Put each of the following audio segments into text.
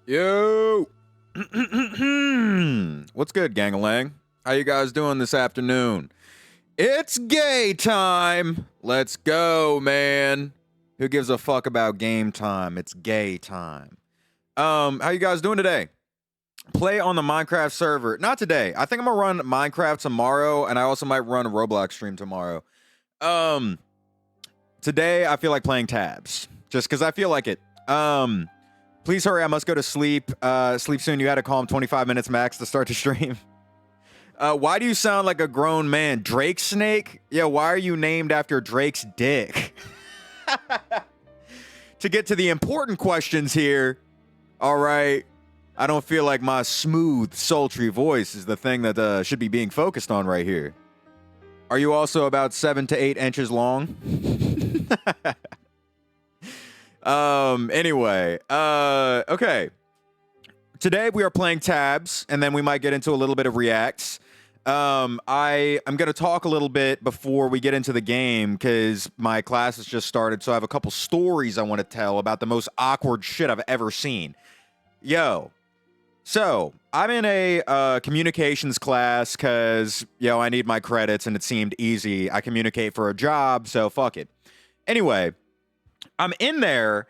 Yo! What's good, gang-a-lang? How you guys doing this afternoon? It's gay time! Let's go, man. Who gives a fuck about game time? It's gay time. How you guys doing today? Play on the Minecraft server. Not today. I think I'm gonna run Minecraft tomorrow, and I also might run a Roblox stream tomorrow. Today I feel like playing tabs. Just because I feel like it. Please hurry, I must go to sleep. Sleep soon. You had to call him 25 minutes max to start the stream. Why do you sound like a grown man? Drake Snake? Yeah, why are you named after Drake's dick? To get to the important questions here, all right, I don't feel like my smooth, sultry voice is the thing that should be being focused on right here. Are you also about 7 to 8 inches long? Anyway, okay. Today we are playing tabs, and then we might get into a little bit of reacts. I'm gonna talk a little bit before we get into the game, because my class has just started, so I have a couple stories I want to tell about the most awkward shit I've ever seen. Yo. So, I'm in a communications class, because, I need my credits, and it seemed easy. I communicate for a job, so fuck it. Anyway, I'm in there,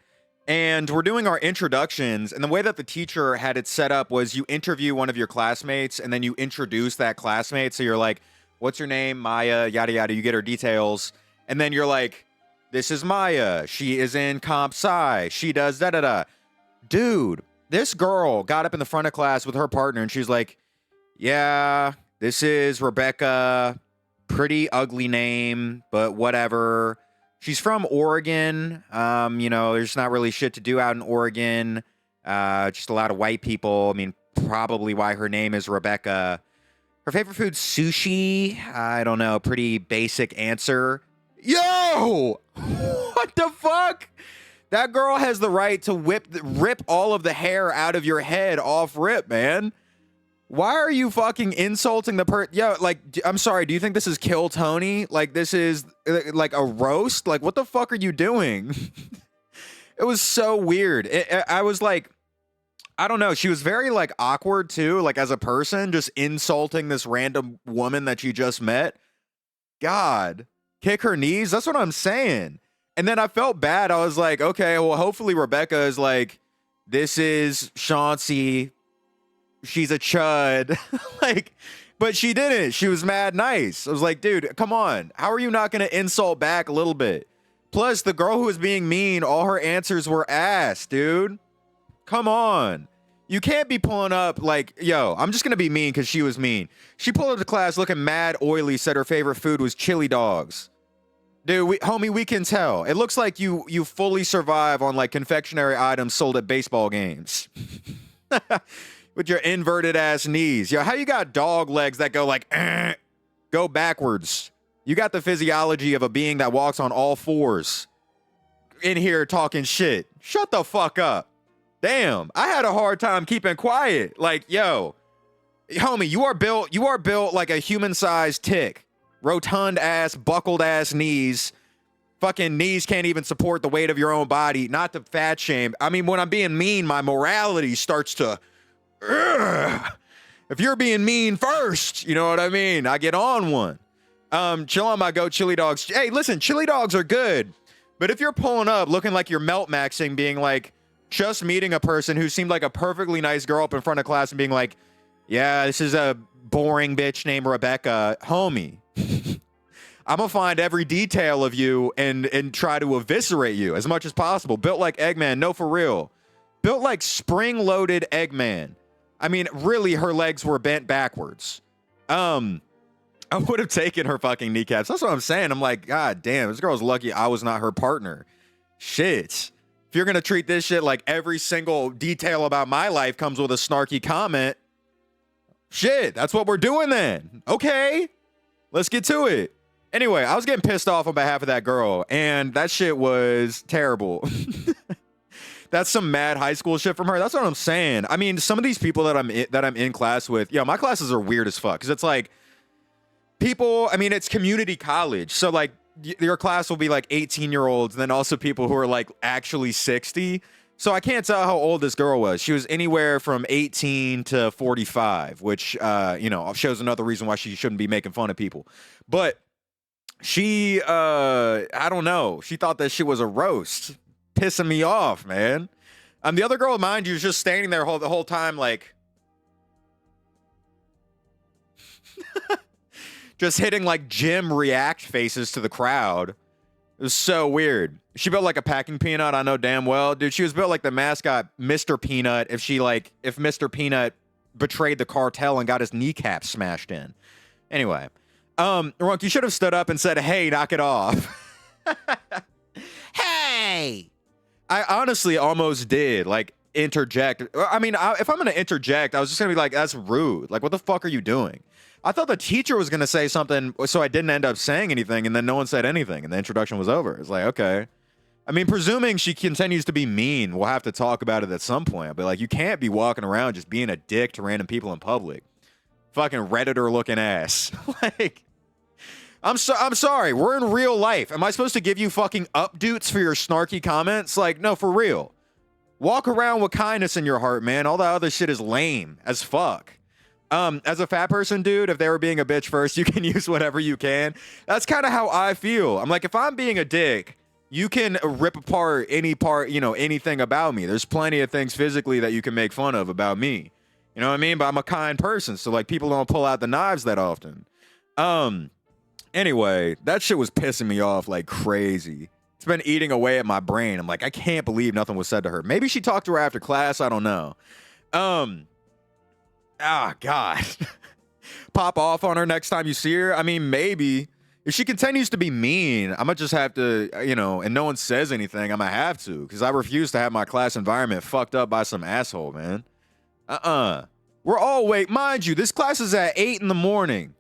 and we're doing our introductions, and the way that the teacher had it set up was you interview one of your classmates, and then you introduce that classmate, so you're like, what's your name? Maya, yada yada, you get her details, and then you're like, this is Maya, she is in comp sci, she does da-da-da. Dude, this girl got up in the front of class with her partner, and she's like, yeah, this is Rebecca, pretty ugly name, but whatever. She's from Oregon. There's not really shit to do out in Oregon. Just a lot of white people. I mean, probably why her name is Rebecca. Her favorite food's sushi. I don't know. Pretty basic answer. Yo! What the fuck? That girl has the right to rip all of the hair out of your head off rip, man. Why are you fucking insulting the I'm sorry, do you think this is Kill Tony? Like, this is, like, a roast? Like, what the fuck are you doing? It was so weird. I was like, I don't know, she was very, like, awkward, too, like, as a person, just insulting this random woman that you just met. God. Kick her knees? That's what I'm saying. And then I felt bad. I was like, okay, well, hopefully Rebecca is like, this is Chauncey, she's a chud. But she didn't. She was mad nice. I was like, dude, come on. How are you not going to insult back a little bit? Plus, the girl who was being mean, all her answers were ass, dude. Come on. You can't be pulling up like, yo, I'm just going to be mean because she was mean. She pulled up to class looking mad oily, said her favorite food was chili dogs. Dude, homie, we can tell. It looks like you fully survive on, like, confectionery items sold at baseball games. With your inverted ass knees. Yo, how you got dog legs that go like, go backwards? You got the physiology of a being that walks on all fours. In here talking shit. Shut the fuck up. Damn, I had a hard time keeping quiet. Like, yo, homie, you are built like a human-sized tick. Rotund ass, buckled ass knees. Fucking knees can't even support the weight of your own body. Not to fat shame. I mean, when I'm being mean, my morality starts to... If you're being mean first, you know what I mean? I get on one. Chill on my goat chili dogs. Hey, listen, chili dogs are good. But if you're pulling up looking like you're melt maxing, being like, just meeting a person who seemed like a perfectly nice girl up in front of class and being like, yeah, this is a boring bitch named Rebecca. Homie. I'm gonna find every detail of you and try to eviscerate you as much as possible. Built like Eggman. No, for real. Built like spring-loaded Eggman. I mean, really, her legs were bent backwards. I would have taken her fucking kneecaps. That's what I'm saying. I'm like, God damn, this girl's lucky I was not her partner. Shit. If you're going to treat this shit like every single detail about my life comes with a snarky comment, shit, that's what we're doing then. Okay, let's get to it. Anyway, I was getting pissed off on behalf of that girl, and that shit was terrible. That's some mad high school shit from her. That's what I'm saying. I mean, some of these people that I'm in class with, my classes are weird as fuck. Because it's like, people, I mean, it's community college. So, like, your class will be like 18-year-olds, and then also people who are like actually 60. So I can't tell how old this girl was. She was anywhere from 18 to 45, which, shows another reason why she shouldn't be making fun of people. But she, I don't know. She thought that shit was a roast. Pissing me off, man. The other girl, mind you, is just standing there the whole time, like, just hitting, like, gym react faces to the crowd. It was so weird. She built like a packing peanut, I know damn well. Dude, she was built like the mascot, Mr. Peanut, if Mr. Peanut betrayed the cartel and got his kneecap smashed in. Anyway. Runk, you should have stood up and said, hey, knock it off. Hey! I honestly almost did, like, interject. I mean, if I'm going to interject, I was just going to be like, that's rude. Like, what the fuck are you doing? I thought the teacher was going to say something, so I didn't end up saying anything, and then no one said anything, and the introduction was over. It's like, okay. I mean, presuming she continues to be mean, we'll have to talk about it at some point. But, like, you can't be walking around just being a dick to random people in public. Fucking Redditor-looking ass. Like, I'm sorry. We're in real life. Am I supposed to give you fucking updoots for your snarky comments? Like, no, for real. Walk around with kindness in your heart, man. All that other shit is lame as fuck. As a fat person, dude, if they were being a bitch first, you can use whatever you can. That's kind of how I feel. I'm like, if I'm being a dick, you can rip apart any part, anything about me. There's plenty of things physically that you can make fun of about me. You know what I mean? But I'm a kind person, so like people don't pull out the knives that often. Anyway, that shit was pissing me off like crazy. It's been eating away at my brain. I'm like, I can't believe nothing was said to her. Maybe she talked to her after class. I don't know. God. Pop off on her next time you see her? I mean, maybe. If she continues to be mean, I'm going to just have to, and no one says anything, I'm going to have to. Because I refuse to have my class environment fucked up by some asshole, man. We're all awake. Mind you, this class is at 8 in the morning.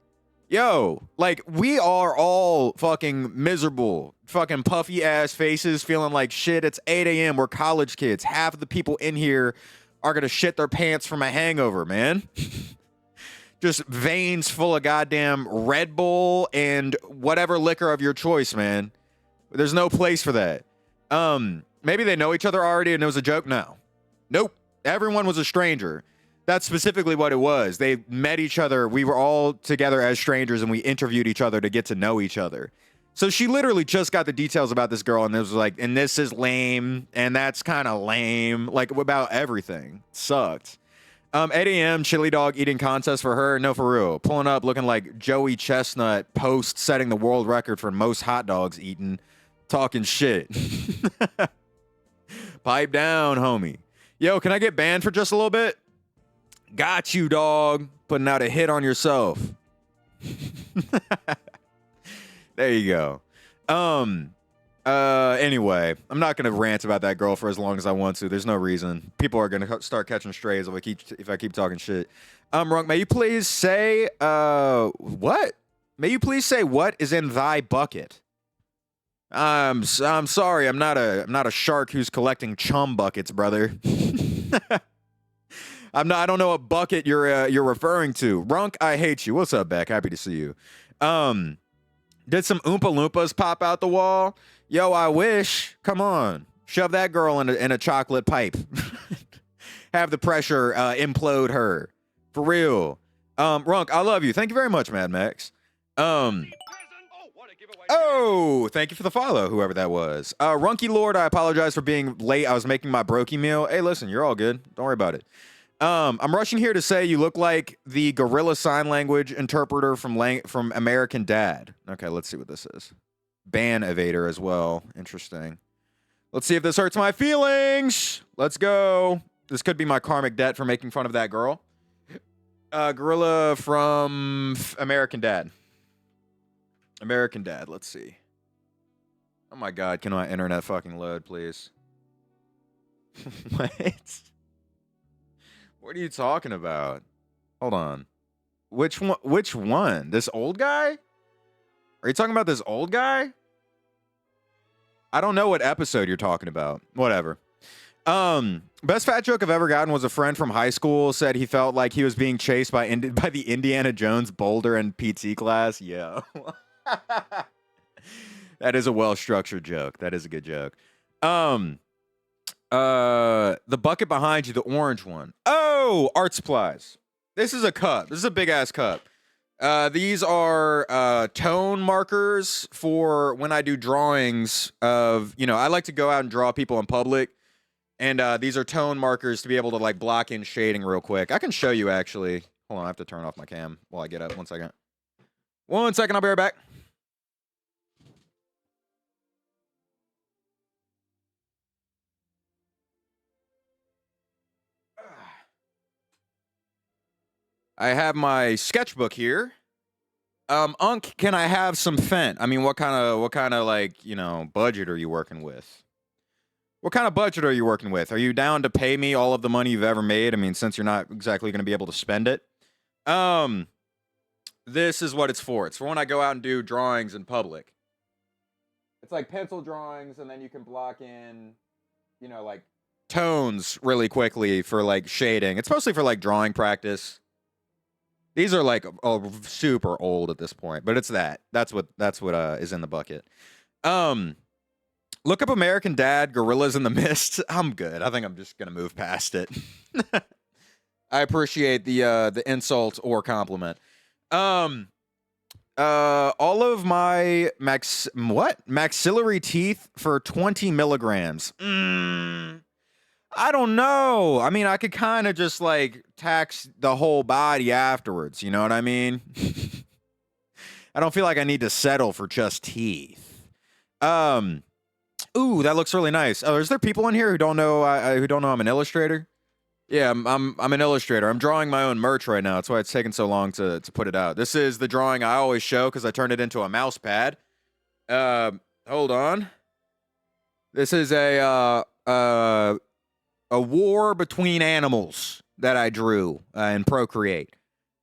Yo, like, we are all fucking miserable. Fucking puffy ass faces, feeling like shit. It's 8 a.m. We're college kids. Half of the people in here are gonna shit their pants from a hangover, man. Just veins full of goddamn Red Bull and whatever liquor of your choice, man. There's no place for that. Maybe they know each other already and it was a joke. No. Nope. Everyone was a stranger. That's specifically what it was. They met each other. We were all together as strangers and we interviewed each other to get to know each other. So she literally just got the details about this girl and it was like, and this is lame and that's kind of lame. Like about everything. Sucked. 8 a.m. chili dog eating contest for her. No, for real. Pulling up looking like Joey Chestnut post setting the world record for most hot dogs eaten. Talking shit. Pipe down, homie. Yo, can I get banned for just a little bit? Got you, dog. Putting out a hit on yourself. There you go. Anyway, I'm not gonna rant about that girl for as long as I want to. There's no reason. People are gonna start catching strays if I keep talking shit. Runk, may you please say what? May you please say what is in thy bucket? I'm sorry. I'm not a shark who's collecting chum buckets, brother. I don't know what bucket you're referring to. Runk, I hate you. What's up, Beck? Happy to see you. Did some Oompa Loompas pop out the wall? Yo, I wish. Come on. Shove that girl in a chocolate pipe. Have the pressure implode her. For real. Runk, I love you. Thank you very much, Mad Max. Oh, thank you for the follow, whoever that was. Runky Lord, I apologize for being late. I was making my brokey meal. Hey, listen, you're all good. Don't worry about it. I'm rushing here to say you look like the Gorilla Sign Language interpreter from American Dad. Okay, let's see what this is. Ban evader as well. Interesting. Let's see if this hurts my feelings. Let's go. This could be my karmic debt for making fun of that girl. Gorilla from American Dad. American Dad, let's see. Oh my god, can my internet fucking load, please? What? What are you talking about? Hold on. Which one? Which one? This old guy? Are you talking about this old guy? I don't know what episode you're talking about. Whatever. Best fat joke I've ever gotten was a friend from high school said he felt like he was being chased by the Indiana Jones boulder in PT class. Yeah. That is a well-structured joke. That is a good joke. The bucket behind you, the orange one. Oh, art supplies. This is a cup. This is a big ass cup. These are tone markers for when I do drawings of, I like to go out and draw people in public. And these are tone markers to be able to like block in shading real quick. I can show you actually. Hold on, I have to turn off my cam while I get up. 1 second. 1 second, I'll be right back. I have my sketchbook here. Unc, can I have some Fent? I mean, what kind of like, budget are you working with? What kind of budget are you working with? Are you down to pay me all of the money you've ever made? I mean, since you're not exactly going to be able to spend it. This is what it's for. It's for when I go out and do drawings in public. It's like pencil drawings, and then you can block in, like tones really quickly for like shading. It's mostly for like drawing practice. These are like super old at this point, but it's that. That's what is in the bucket. Look up American Dad, Gorillas in the Mist. I'm good. I think I'm just gonna move past it. I appreciate the insult or compliment. All of my maxillary teeth for 20 milligrams. I don't know. I mean, I could kind of just like tax the whole body afterwards. You know what I mean? I don't feel like I need to settle for just teeth. Ooh, that looks really nice. Oh, is there people in here who don't know I'm an illustrator? Yeah, I'm an illustrator. I'm drawing my own merch right now. That's why it's taken so long to put it out. This is the drawing I always show because I turned it into a mouse pad. Hold on. This is a war between animals that I drew in Procreate.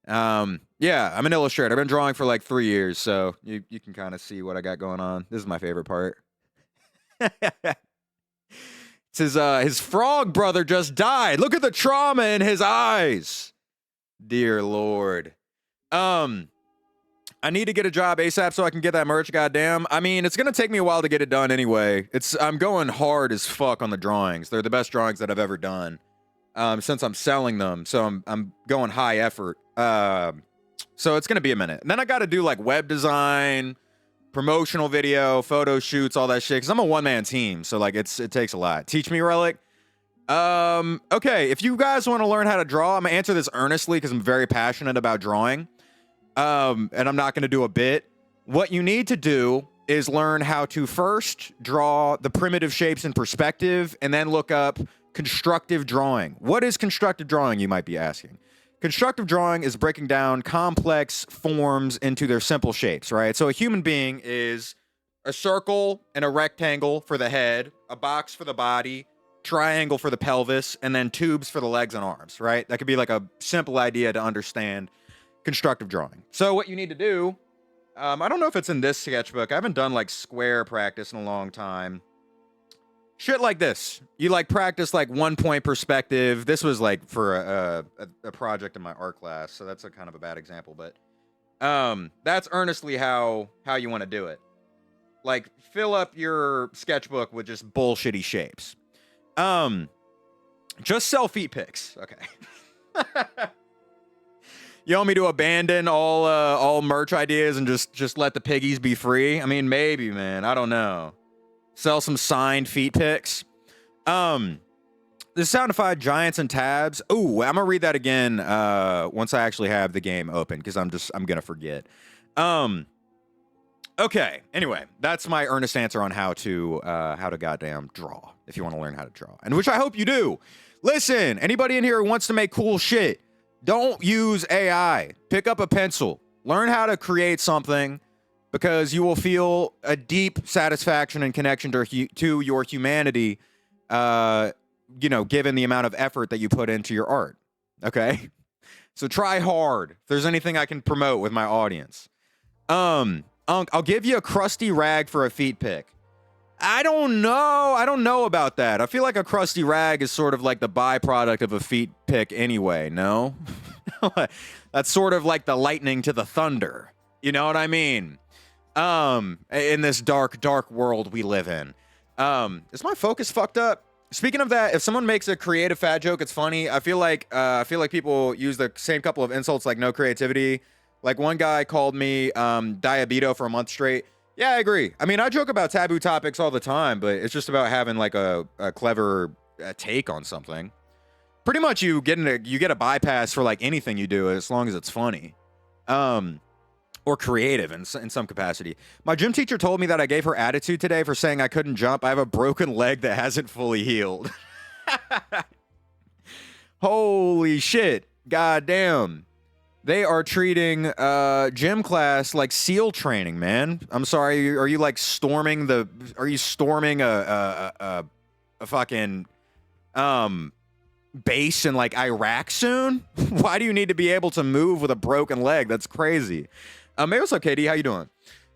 Yeah, I'm an illustrator. I've been drawing for like 3 years, so you can kind of see what I got going on. This is my favorite part. It's his frog brother just died. Look at the trauma in his eyes. Dear Lord. I need to get a job ASAP so I can get that merch, goddamn. I mean, it's gonna take me a while to get it done anyway. I'm going hard as fuck on the drawings. They're the best drawings that I've ever done. Since I'm selling them, so I'm going high effort. So it's gonna be a minute. And then I gotta do like web design, promotional video, photo shoots, all that shit. Cause I'm a one-man team, so like it takes a lot. Teach me, Relic. Okay, if you guys want to learn how to draw, I'm gonna answer this earnestly because I'm very passionate about drawing. And I'm not gonna do a bit. What you need to do is learn how to first draw the primitive shapes in perspective and then look up constructive drawing. What is constructive drawing, you might be asking? Constructive drawing is breaking down complex forms into their simple shapes, right? So a human being is a circle and a rectangle for the head, a box for the body, triangle for the pelvis, and then tubes for the legs and arms, right? That could be like a simple idea to understand constructive drawing. So what you need to do, I don't know if it's in this sketchbook. I haven't done like square practice in a long time. Shit like this. You like practice like 1 point perspective. This was like for a project in my art class, so that's a kind of a bad example, but that's earnestly how you want to do it. Like fill up your sketchbook with just bullshitty shapes. Just sell feet pics. Okay. You want me to abandon all merch ideas and just let the piggies be free? I mean, maybe, man. I don't know. Sell some signed feet pics. The soundified giants and tabs. Ooh, I'm gonna read that again once I actually have the game open because I'm gonna forget. Okay. Anyway, that's my earnest answer on how to goddamn draw. If you want to learn how to draw, and which I hope you do. Listen, anybody in here who wants to make cool shit, don't use AI. Pick up a pencil. Learn how to create something. Because you will feel a deep satisfaction and connection to your humanity, given the amount of effort that you put into your art. Okay? So try hard. If there's anything I can promote with my audience. I'll give you a crusty rag for a feet pic. I don't know about that. I feel like a crusty rag is sort of like the byproduct of a feet pic anyway, no? That's sort of like the lightning to the thunder. You know what I mean? In this dark world we live in. Is my focus fucked up? Speaking of that, if someone makes a creative fat joke, it's funny. I feel like people use the same couple of insults like no creativity. Like one guy called me diabeto for a month straight. Yeah, I agree. I mean, I joke about taboo topics all the time, but it's just about having like a clever take on something. Pretty much, you get a bypass for like anything you do as long as it's funny. Or creative in some capacity. My gym teacher told me that I gave her attitude today for saying I couldn't jump. I have a broken leg that hasn't fully healed. Holy shit. God damn. They are treating gym class like SEAL training, man. I'm sorry. Are you like storming a fucking base in like Iraq soon? Why do you need to be able to move with a broken leg? That's crazy. Hey, what's up, KD? How you doing?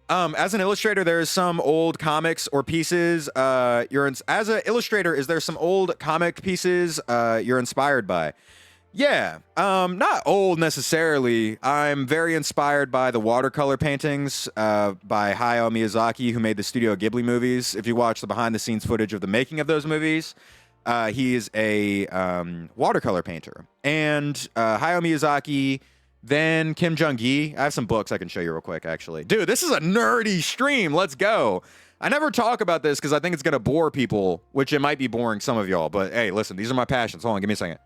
As an illustrator, there's some old comics or pieces as an illustrator, is there some old comic pieces you're inspired by? Yeah, not old necessarily. I'm very inspired by the watercolor paintings by Hayao Miyazaki, who made the Studio Ghibli movies. If you watch the behind-the-scenes footage of the making of those movies, he is a watercolor painter. And Hayao Miyazaki, then Kim Jong-gi. I have some books I can show you real quick, actually. Dude, this is a nerdy stream. Let's go. I never talk about this because I think it's going to bore people, which it might be boring some of y'all. But hey, listen, these are my passions. Hold on, give me a second.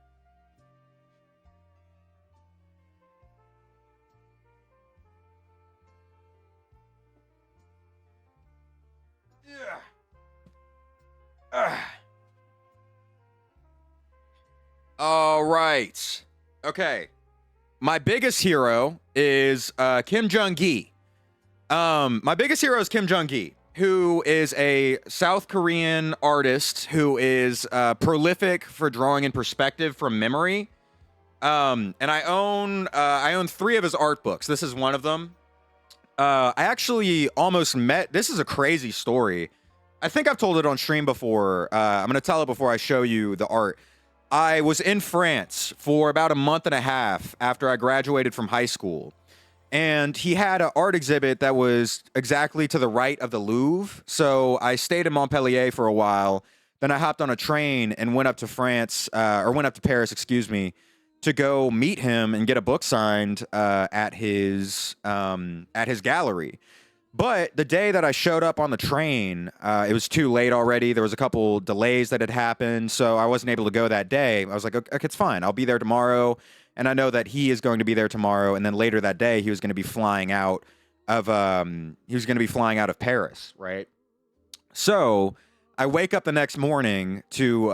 All right. Okay. My biggest hero is Kim Jong-gi. My biggest hero is Kim Jong-gi, who is a South Korean artist who is prolific for drawing in perspective from memory. And I own 3 of his art books. This is one of them. I actually almost met. This is a crazy story. I think I've told it on stream before. I'm gonna tell it before I show you the art. I was in France for about a month and a half after I graduated from high school. And he had an art exhibit that was exactly to the right of the Louvre. So I stayed in Montpellier for a while. Then I hopped on a train and went up to went up to Paris, excuse me, to go meet him and get a book signed at his gallery. But the day that I showed up on the train, it was too late already. There was a couple delays that had happened, so I wasn't able to go that day. I was like, okay, it's fine. I'll be there tomorrow. And I know that he is going to be there tomorrow. And then later that day, he was going to be flying out of Paris, right? So I wake up the next morning to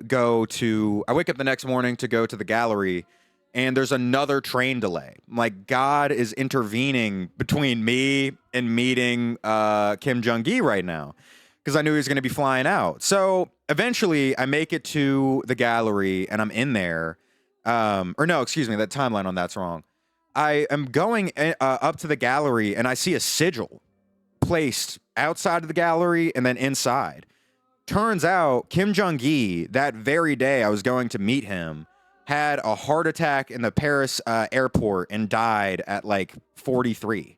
go to the gallery. And there's another train delay. Like, God is intervening between me and meeting Kim Jong-gi right now, because I knew he was going to be flying out. So eventually, I make it to the gallery, and I'm in there. Or no, excuse me, that timeline on that's wrong. I am going up to the gallery, and I see a sigil placed outside of the gallery and then inside. Turns out, Kim Jong-gi, that very day I was going to meet him, had a heart attack in the Paris airport and died at like 43.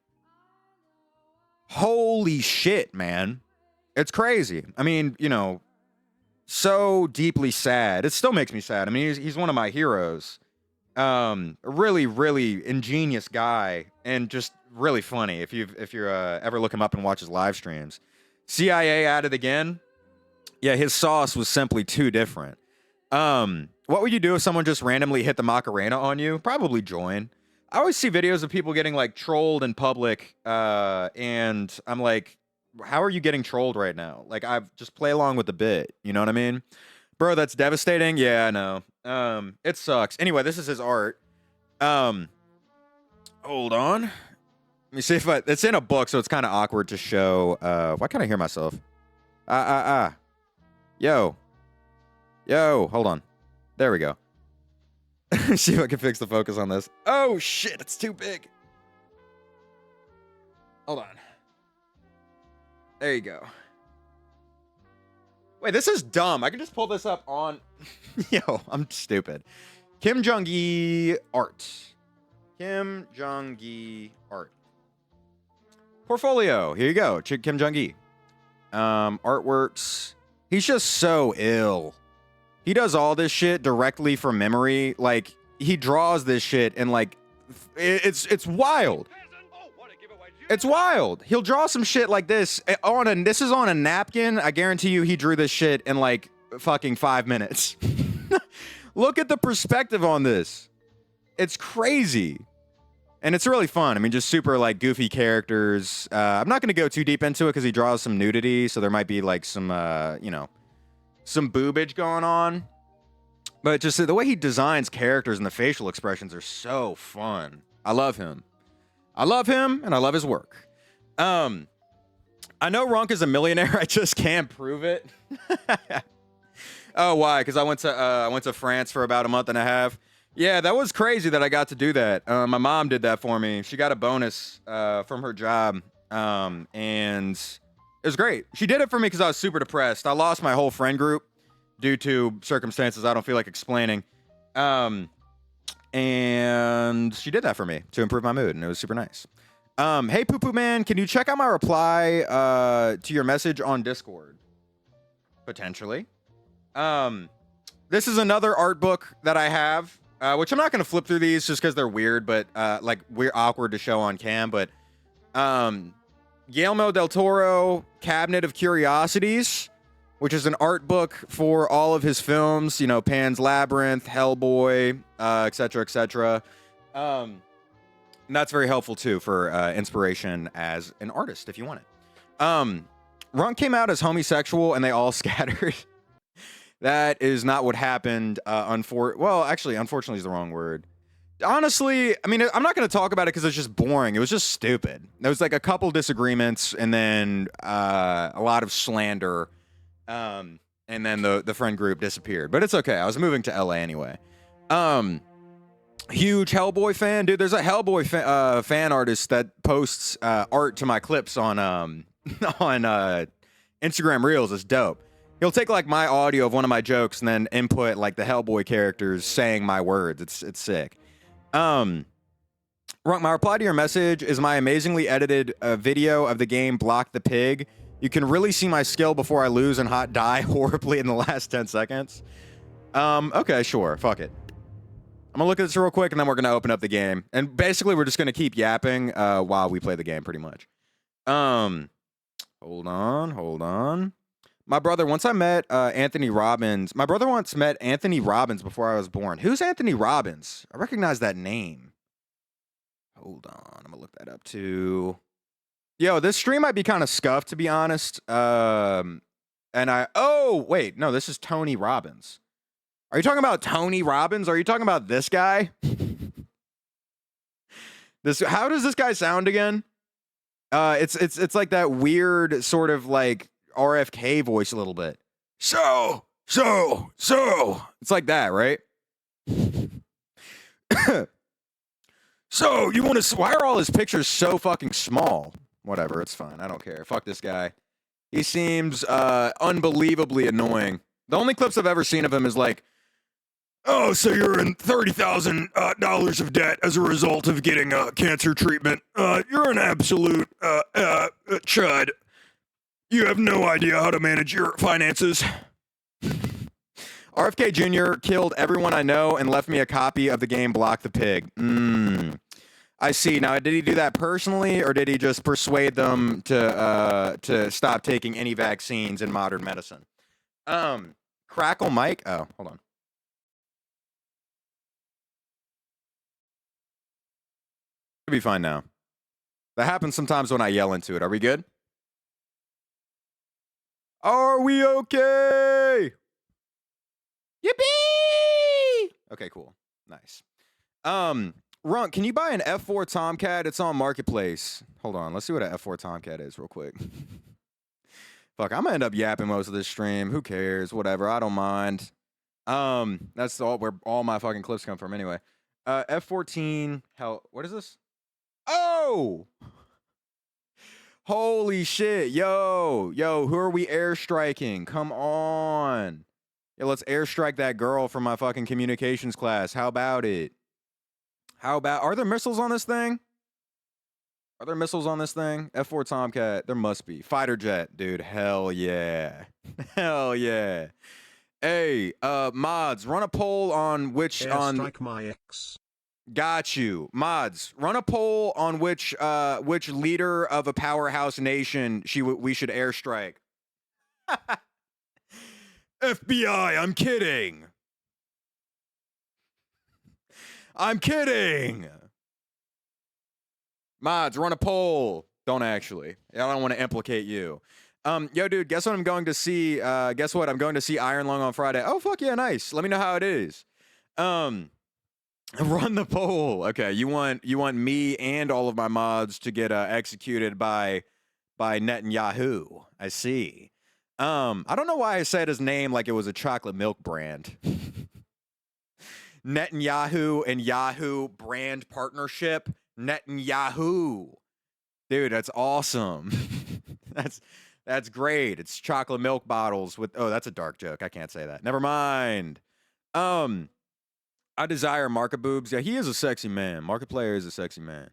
Holy shit, man. It's crazy. I mean, you know, so deeply sad. It still makes me sad. I mean, he's one of my heroes. A really, really ingenious guy and just really funny if you're ever look him up and watch his live streams. CIA at it again. Yeah, his sauce was simply too different. What would you do if someone just randomly hit the Macarena on you? Probably join. I always see videos of people getting like trolled in public, and I'm like, how are you getting trolled right now? Like, I just play along with the bit. You know what I mean? Bro, that's devastating. Yeah, I know. It sucks. Anyway, this is his art. Hold on. Let me see if it's in a book, so it's kind of awkward to show. Why can't I hear myself? Yo, hold on. There we go. See if I can fix the focus on this. Oh, shit, it's too big. Hold on. There you go. Wait, this is dumb. I can just pull this up on... Yo, I'm stupid. Kim Jong-gi art. Kim Jong-gi art. Portfolio. Here you go. Kim Jong-gi. Artworks. He's just so ill. He does all this shit directly from memory. Like, he draws this shit and like, it's wild. It's wild. He'll draw some shit like this this is on a napkin. I guarantee you he drew this shit in like fucking 5 minutes. Look at the perspective on this. It's crazy. And it's really fun. I mean, just super like goofy characters. I'm not going to go too deep into it because he draws some nudity. So there might be like some, some boobage going on. But just the way he designs characters and the facial expressions are so fun. I love him. I love him and I love his work. I know Runk is a millionaire. I just can't prove it. Oh, why? Because I went to France for about a month and a half. Yeah, that was crazy that I got to do that. My mom did that for me. She got a bonus from her job, and it was great. She did it for me because I was super depressed. I lost my whole friend group due to circumstances I don't feel like explaining. And she did that for me to improve my mood, and it was super nice. Hey, Poo Poo Man, can you check out my reply to your message on Discord? Potentially. This is another art book that I have, which I'm not going to flip through these just because they're weird, but like we're awkward to show on cam. But Guillermo del Toro, Cabinet of Curiosities, which is an art book for all of his films, you know, Pan's Labyrinth, Hellboy, et cetera, et cetera. And that's very helpful, too, for inspiration as an artist, if you want it. Runk came out as homosexual, and they all scattered. That is not what happened. Well, actually, unfortunately is the wrong word. Honestly, I mean, I'm not going to talk about it because it's just boring. It was just stupid. There was like a couple disagreements, and then a lot of slander. And then the friend group disappeared. But it's okay. I was moving to LA anyway. Huge Hellboy fan. Dude, there's a Hellboy fan artist that posts art to my clips on on Instagram Reels. It's dope. He'll take like my audio of one of my jokes and then input like the Hellboy characters saying my words. It's sick. My reply to your message is my amazingly edited video of the game Block the Pig. You can really see my skill before I lose and die horribly in the last 10 seconds. Okay, sure. Fuck it. I'm gonna look at this real quick and then we're gonna open up the game. And basically we're just gonna keep yapping while we play the game pretty much. Hold on. My brother once met Anthony Robbins. My brother once met Anthony Robbins before I was born. Who's Anthony Robbins? I recognize that name. Hold on. I'm gonna look that up too. Yo, this stream might be kind of scuffed, to be honest. Oh, wait. No, this is Tony Robbins. Are you talking about Tony Robbins? Are you talking about this guy? How does this guy sound again? It's like that weird sort of like RFK voice a little bit. So. It's like that, right? So, you want to... Why are all his pictures so fucking small? Whatever, it's fine. I don't care. Fuck this guy. He seems unbelievably annoying. The only clips I've ever seen of him is like, oh, so you're in $30,000 of debt as a result of getting cancer treatment. You're an absolute chud. You have no idea how to manage your finances. RFK Jr. killed everyone I know and left me a copy of the game Block the Pig. I see. Now, did he do that personally, or did he just persuade them to stop taking any vaccines in modern medicine? Crackle Mike. Oh, hold on. It'll be fine now. That happens sometimes when I yell into it. Are we good? Are we okay? Yippee! Okay, cool. Nice. Runk, can you buy an F4 Tomcat? It's on Marketplace. Hold on. Let's see what an F4 Tomcat is real quick. Fuck, I'm gonna end up yapping most of this stream. Who cares? Whatever. I don't mind. That's where all my fucking clips come from anyway. F14. Hell, what is this? Oh! Holy shit. Yo, who are we airstriking? Come on. Yeah, let's airstrike that girl from my fucking communications class. How about it? Are there missiles on this thing? Are there missiles on this thing? F4 Tomcat. There must be. Fighter jet, dude. Hell yeah. Hell yeah. Hey, mods, run a poll on which Airstrike my ex. Got you. Mods, run a poll on which leader of a powerhouse nation we should airstrike. FBI, I'm kidding. I'm kidding. Mods, run a poll. Don't actually. I don't want to implicate you. Yo, dude, guess what I'm going to see? Guess what? I'm going to see Iron Lung on Friday. Oh, fuck yeah, nice. Let me know how it is. Run the poll. Okay, you want me and all of my mods to get executed by Netanyahu. I see. I don't know why I said his name like it was a chocolate milk brand. Netanyahu and Yahoo brand partnership. Netanyahu. Dude, that's awesome. That's great. It's chocolate milk bottles with that's a dark joke. I can't say that. Never mind. I desire market boobs. Yeah, he is a sexy man. Market player is a sexy man.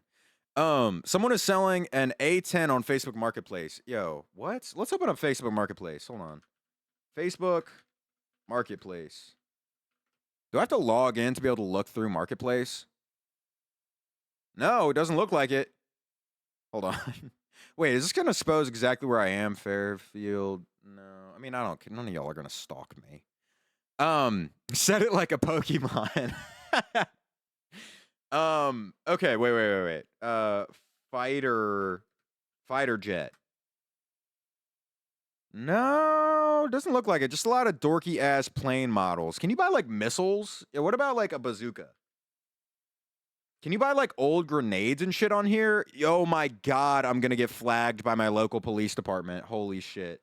Someone is selling an A10 on Facebook Marketplace. Yo, what? Let's open up Facebook Marketplace. Hold on. Facebook Marketplace. Do I have to log in to be able to look through Marketplace? No, it doesn't look like it. Hold on. Wait, is this going to expose exactly where I am, Fairfield? No. I mean, none of y'all are going to stalk me. Set it like a Pokemon. Okay, wait. Fighter jet. No, doesn't look like it. Just a lot of dorky ass plane models. Can you buy like missiles? Yeah, what about like a bazooka? Can you buy like old grenades and shit on here? Oh my god, I'm gonna get flagged by my local police department. Holy shit.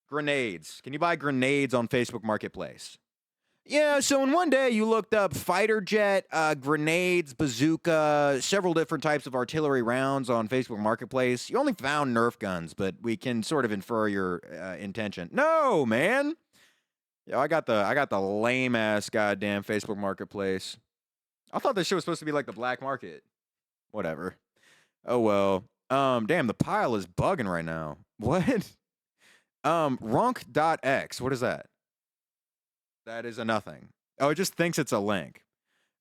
Grenades. Can you buy grenades on Facebook Marketplace? Yeah, so in one day you looked up fighter jet, grenades, bazooka, several different types of artillery rounds on Facebook Marketplace. You only found Nerf guns, but we can sort of infer your intention. No, man. Yo, I got the lame ass goddamn Facebook Marketplace. I thought this shit was supposed to be like the black market. Whatever. Oh well. Damn, the pile is bugging right now. What? Runk.x. What is that? That is a nothing. Oh, it just thinks it's a link.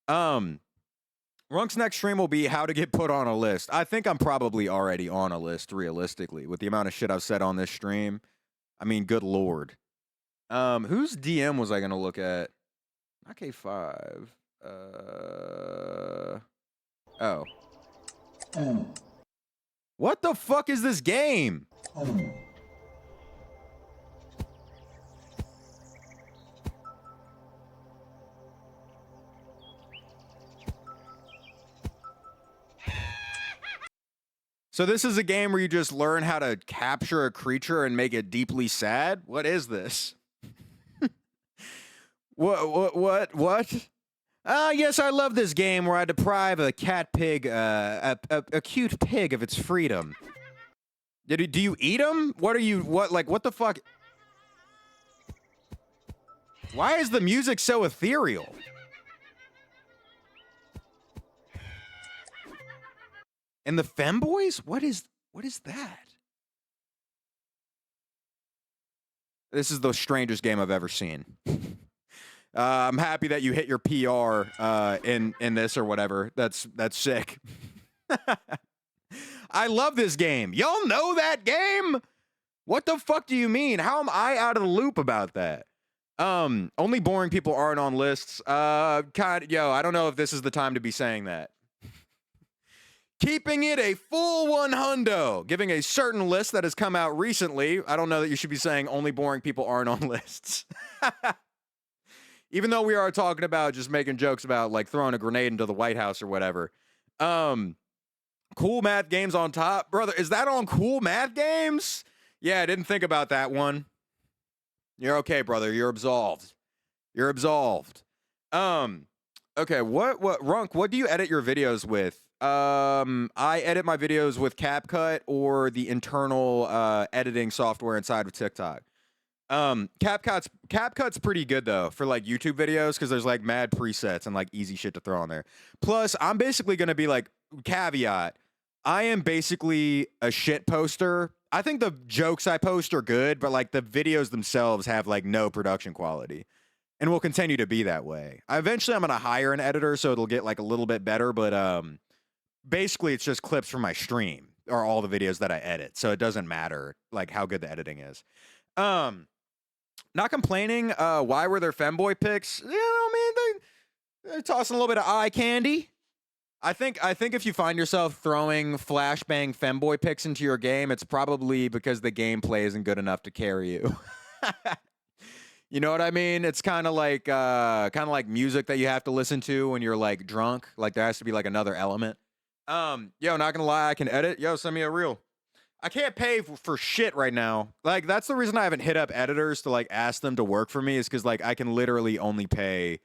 Runk's next stream will be how to get put on a list. I think I'm probably already on a list, realistically, with the amount of shit I've said on this stream. I mean, good lord. Whose DM was I gonna look at? Not K5. Oh. What the fuck is this game? So this is a game where you just learn how to capture a creature and make it deeply sad? What is this? What? Yes, I love this game where I deprive a cat pig, a cute pig of its freedom. Do you eat them? What the fuck? Why is the music so ethereal? And the femboys? What is that? This is the strangest game I've ever seen. I'm happy that you hit your PR in this or whatever. That's sick. I love this game. Y'all know that game? What the fuck do you mean? How am I out of the loop about that? Only boring people aren't on lists. I don't know if this is the time to be saying that. Keeping it a full 100, giving a certain list that has come out recently. I don't know that you should be saying only boring people aren't on lists. Even though we are talking about just making jokes about like throwing a grenade into the White House or whatever. Cool Math Games on top. Brother, is that on Cool Math Games? Yeah, I didn't think about that one. You're okay, brother. You're absolved. You're absolved. Okay, Runk, what do you edit your videos with? I edit my videos with CapCut or the internal editing software inside of TikTok. CapCut's pretty good though for like YouTube videos because there's like mad presets and like easy shit to throw on there. Plus, I'm basically gonna be like caveat. I am basically a shit poster. I think the jokes I post are good, but like the videos themselves have like no production quality and will continue to be that way. Eventually I'm going to hire an editor so it'll get like a little bit better, but basically it's just clips from my stream or all the videos that I edit. So it doesn't matter like how good the editing is. Not complaining. Why were there femboy pics? You know, I mean, they're tossing a little bit of eye candy. I think if you find yourself throwing flashbang femboy pics into your game, it's probably because the gameplay isn't good enough to carry you. You know what I mean? It's kind of like music that you have to listen to when you're like drunk. Like there has to be like another element. Yo, not gonna lie, I can edit. Yo, send me a reel. I can't pay for shit right now. Like that's the reason I haven't hit up editors to like ask them to work for me is because like I can literally only pay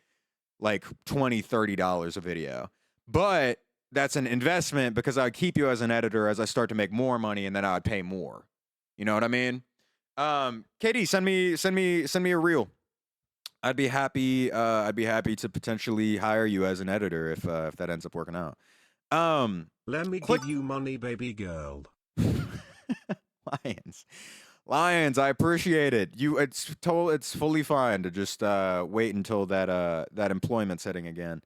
like $20-$30 a video. But that's an investment because I'd keep you as an editor as I start to make more money, and then I'd pay more. You know what I mean? Katie, send me a reel. I'd be happy to potentially hire you as an editor if that ends up working out. Let me give you money, baby girl. Lions, I appreciate it. It's fully fine to just wait until that employment's hitting again.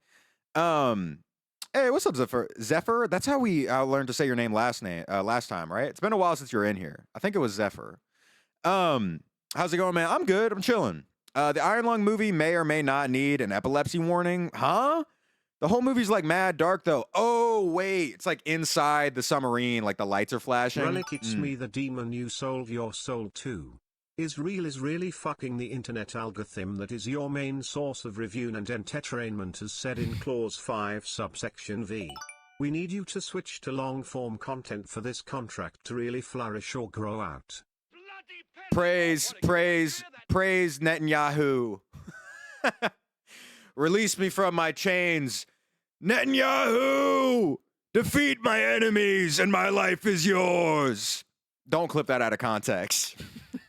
Hey, what's up, Zephyr? That's how we learned to say your name last time, right? It's been a while since you were in here. I think it was Zephyr. How's it going, man? I'm good. I'm chilling. The Iron Lung movie may or may not need an epilepsy warning. Huh? The whole movie's like mad dark though. Oh wait, it's like inside the submarine, like the lights are flashing. Relic, it's me, the demon you sold your soul to. Israel is really fucking the internet algorithm that is your main source of review and entertainment as said in clause 5 subsection V. We need you to switch to long-form content for this contract to really flourish or grow out. Praise Netanyahu. Release me from my chains. Netanyahu! Defeat my enemies and my life is yours. Don't clip that out of context.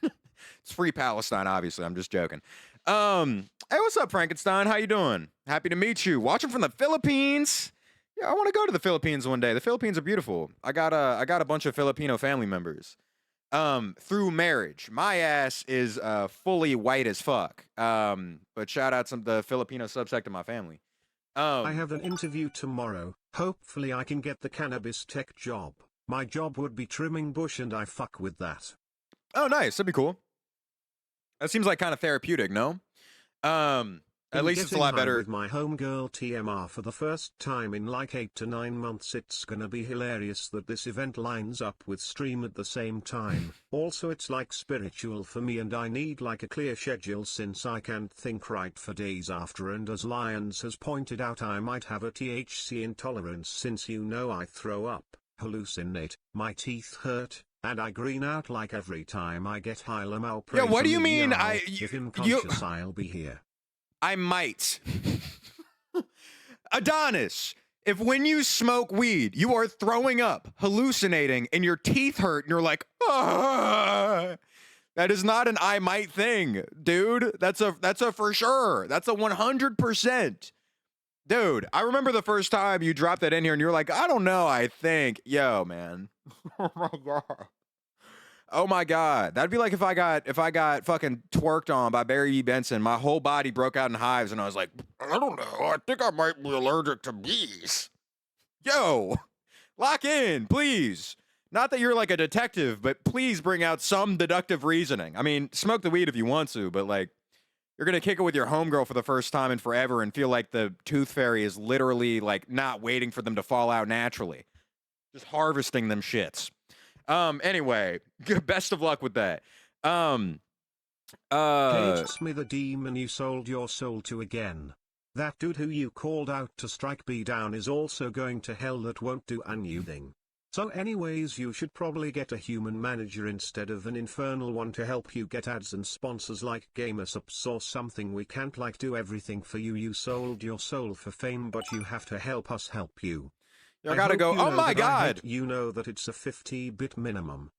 It's free Palestine, obviously. I'm just joking. Hey, what's up, Frankenstein? How you doing? Happy to meet you. Watching from the Philippines. Yeah, I want to go to the Philippines one day. The Philippines are beautiful. I got a bunch of Filipino family members. Through marriage. My ass is fully white as fuck. But shout out to the Filipino subsect of my family. I have an interview tomorrow. Hopefully I can get the cannabis tech job. My job would be trimming bush and I fuck with that. Oh, nice. That'd be cool. That seems like kind of therapeutic, no? At least it's a lot better. With my homegirl TMR for the first time in like 8 to 9 months. It's gonna be hilarious that this event lines up with stream at the same time. Also it's like spiritual for me and I need like a clear schedule since I can't think right for days after, and as Lions has pointed out I might have a THC intolerance since you know I throw up, hallucinate, my teeth hurt, and I green out like every time I get high. Lamau. Yeah, what do you mean? If I'm conscious, I'll be here. I might. Adonis, if when you smoke weed, you are throwing up, hallucinating, and your teeth hurt, and you're like, ah, that is not an I might thing, dude. That's a for sure. That's a 100%. Dude, I remember the first time you dropped that in here, and you're like, I don't know, I think. Yo, man. Oh, my God. Oh my God, that'd be like if I got fucking twerked on by Barry E. Benson. My whole body broke out in hives, and I was like, I don't know. I think I might be allergic to bees. Yo, lock in, please. Not that you're like a detective, but please bring out some deductive reasoning. I mean, smoke the weed if you want to, but like, you're gonna kick it with your homegirl for the first time in forever and feel like the tooth fairy is literally like not waiting for them to fall out naturally, just harvesting them shits. Anyway, best of luck with that. It's me, the demon you sold your soul to again. That dude who you called out to strike me down is also going to hell. That won't do anything. So anyways, you should probably get a human manager instead of an infernal one to help you get ads and sponsors like GamerSups or something. We can't like do everything for you. You sold your soul for fame, but you have to help us help you. I gotta go. Oh my God. You know that it's a 50-bit minimum.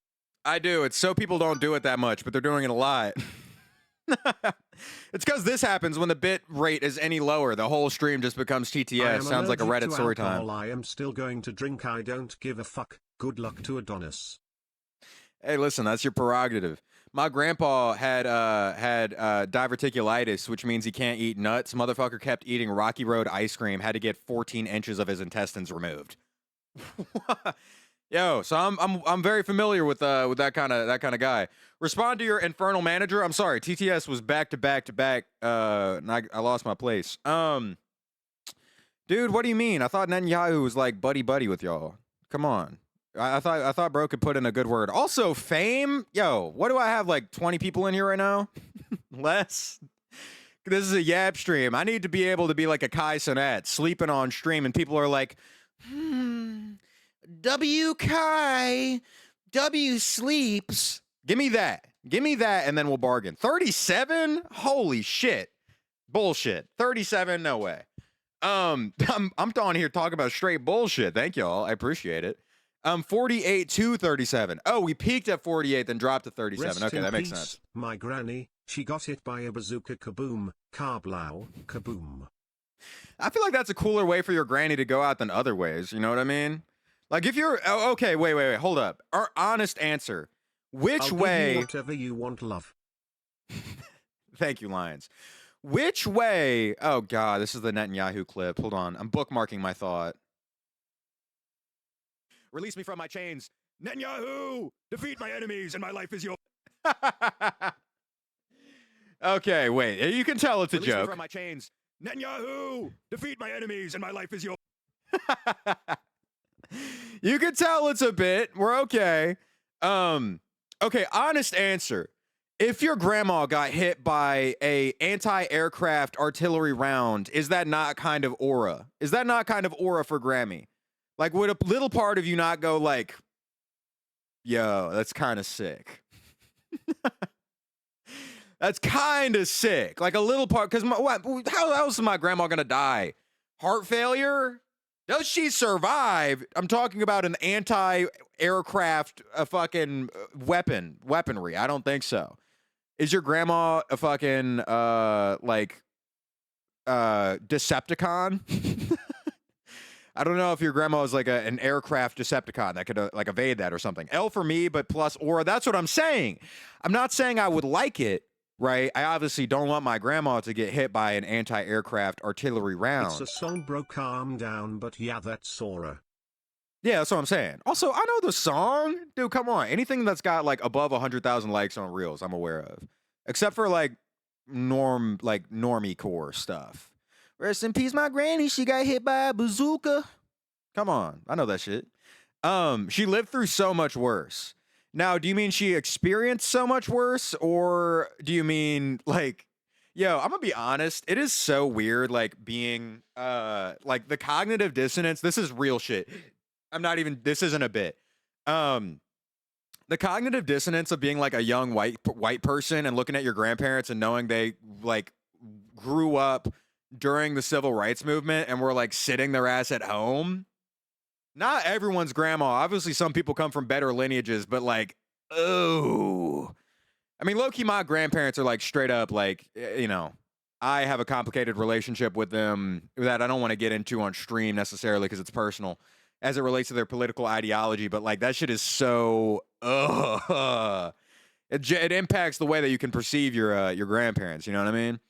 I do. It's so people don't do it that much, but they're doing it a lot. It's because this happens when the bit rate is any lower. The whole stream just becomes I TTS. am Sounds like a allergic Reddit to story alcohol. time. I am still going to drink. I don't give a fuck. Good luck to Adonis. Hey, listen, that's your prerogative. My grandpa had diverticulitis, which means he can't eat nuts. Motherfucker kept eating Rocky Road ice cream. Had to get 14 inches of his intestines removed. Yo, so I'm very familiar with that kind of guy. Respond to your infernal manager. I'm sorry, TTS was back to back to back. And I lost my place. Dude, what do you mean? I thought Netanyahu was like buddy with y'all. Come on. I thought bro could put in a good word. Also, fame. Yo, what do I have? Like 20 people in here right now? Less. This is a Yap stream. I need to be able to be like a Kai Cenat, sleeping on stream, and people are like, W Kai, W sleeps. Give me that, and then we'll bargain. 37? Holy shit. Bullshit. 37? No way. I'm down here talking about straight bullshit. Thank y'all. I appreciate it. 48 to 37. Oh, we peaked at 48, then dropped to 37. Rest Okay, in that makes peace, sense. My granny, she got hit by a bazooka. Kaboom, karblau, kaboom. I feel like that's a cooler way for your granny to go out than other ways. You know what I mean? Like if you're okay, wait, hold up. Our honest answer. Which I'll way? give you whatever you want, love. Thank you, Lions. Which way? Oh God, this is the Netanyahu clip. Hold on, I'm bookmarking my thought. Release me from my chains. Netanyahu, defeat my enemies and my life is yours. Okay, wait. You can tell it's a Release me joke. from my chains. Netanyahu, defeat my enemies and my life is yours. You can tell it's a bit. We're okay. Okay, honest answer. If your grandma got hit by a anti-aircraft artillery round, is that not kind of aura? Is that not kind of aura for Grammy? Like, would a little part of you not go like, yo, that's kind of sick? That's kind of sick. Like a little part, because how else is my grandma going to die? Heart failure? Does she survive? I'm talking about an anti-aircraft fucking weaponry. I don't think so. Is your grandma a fucking Decepticon? I don't know if your grandma is like an aircraft Decepticon that could like evade that or something. L for me, but plus aura. That's what I'm saying. I'm not saying I would like it, right? I obviously don't want my grandma to get hit by an anti-aircraft artillery round. It's a song, bro, calm down, but yeah, that's aura. Yeah, that's what I'm saying. Also, I know the song. Dude, come on. Anything that's got like above 100,000 likes on Reels, I'm aware of. Except for like normie core stuff. Rest in peace, my granny. She got hit by a bazooka. Come on. I know that shit. She lived through so much worse. Now, do you mean she experienced so much worse? Or do you mean like, yo, I'm gonna be honest. It is so weird, like being like the cognitive dissonance. This is real shit. This isn't a bit. The cognitive dissonance of being like a young white person and looking at your grandparents and knowing they like grew up during the civil rights movement and were like sitting their ass at home. Not everyone's grandma. Obviously, some people come from better lineages, but like, oh, I mean, low-key, my grandparents are like straight up like, you know, I have a complicated relationship with them that I don't want to get into on stream necessarily because it's personal as it relates to their political ideology. But like that shit is so, it impacts the way that you can perceive your grandparents. You know what I mean?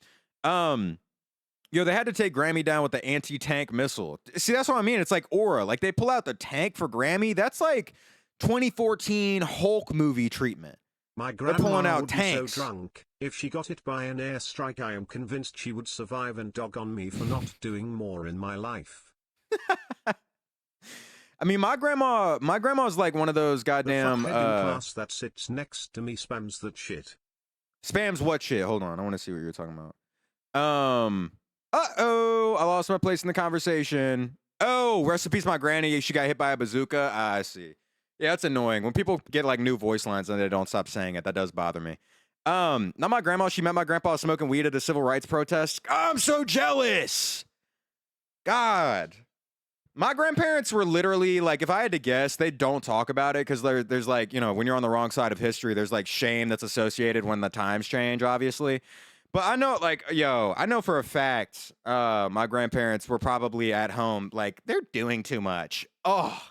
Yo, they had to take Grammy down with the anti-tank missile. See, that's what I mean. It's like aura. Like they pull out the tank for Grammy. That's like 2014 Hulk movie treatment. My grandma pulling out would tanks. be so drunk. If she got hit by an airstrike, I am convinced she would survive and dog on me for not doing more in my life. I mean, my grandma's like one of those goddamn The fuckhead in class that sits next to me spams that shit. Spams what shit? Hold on, I want to see what you're talking about. I lost my place in the conversation. Oh, rest in peace, my granny. She got hit by a bazooka. I see. Yeah, it's annoying when people get like new voice lines and they don't stop saying it. That does bother me. Not my grandma. She met my grandpa smoking weed at a civil rights protest. I'm so jealous. God. My grandparents were literally like, if I had to guess, they don't talk about it because there's like, you know, when you're on the wrong side of history, there's like shame that's associated when the times change, obviously. But I know, like, I know for a fact, my grandparents were probably at home, like, they're doing too much. Oh,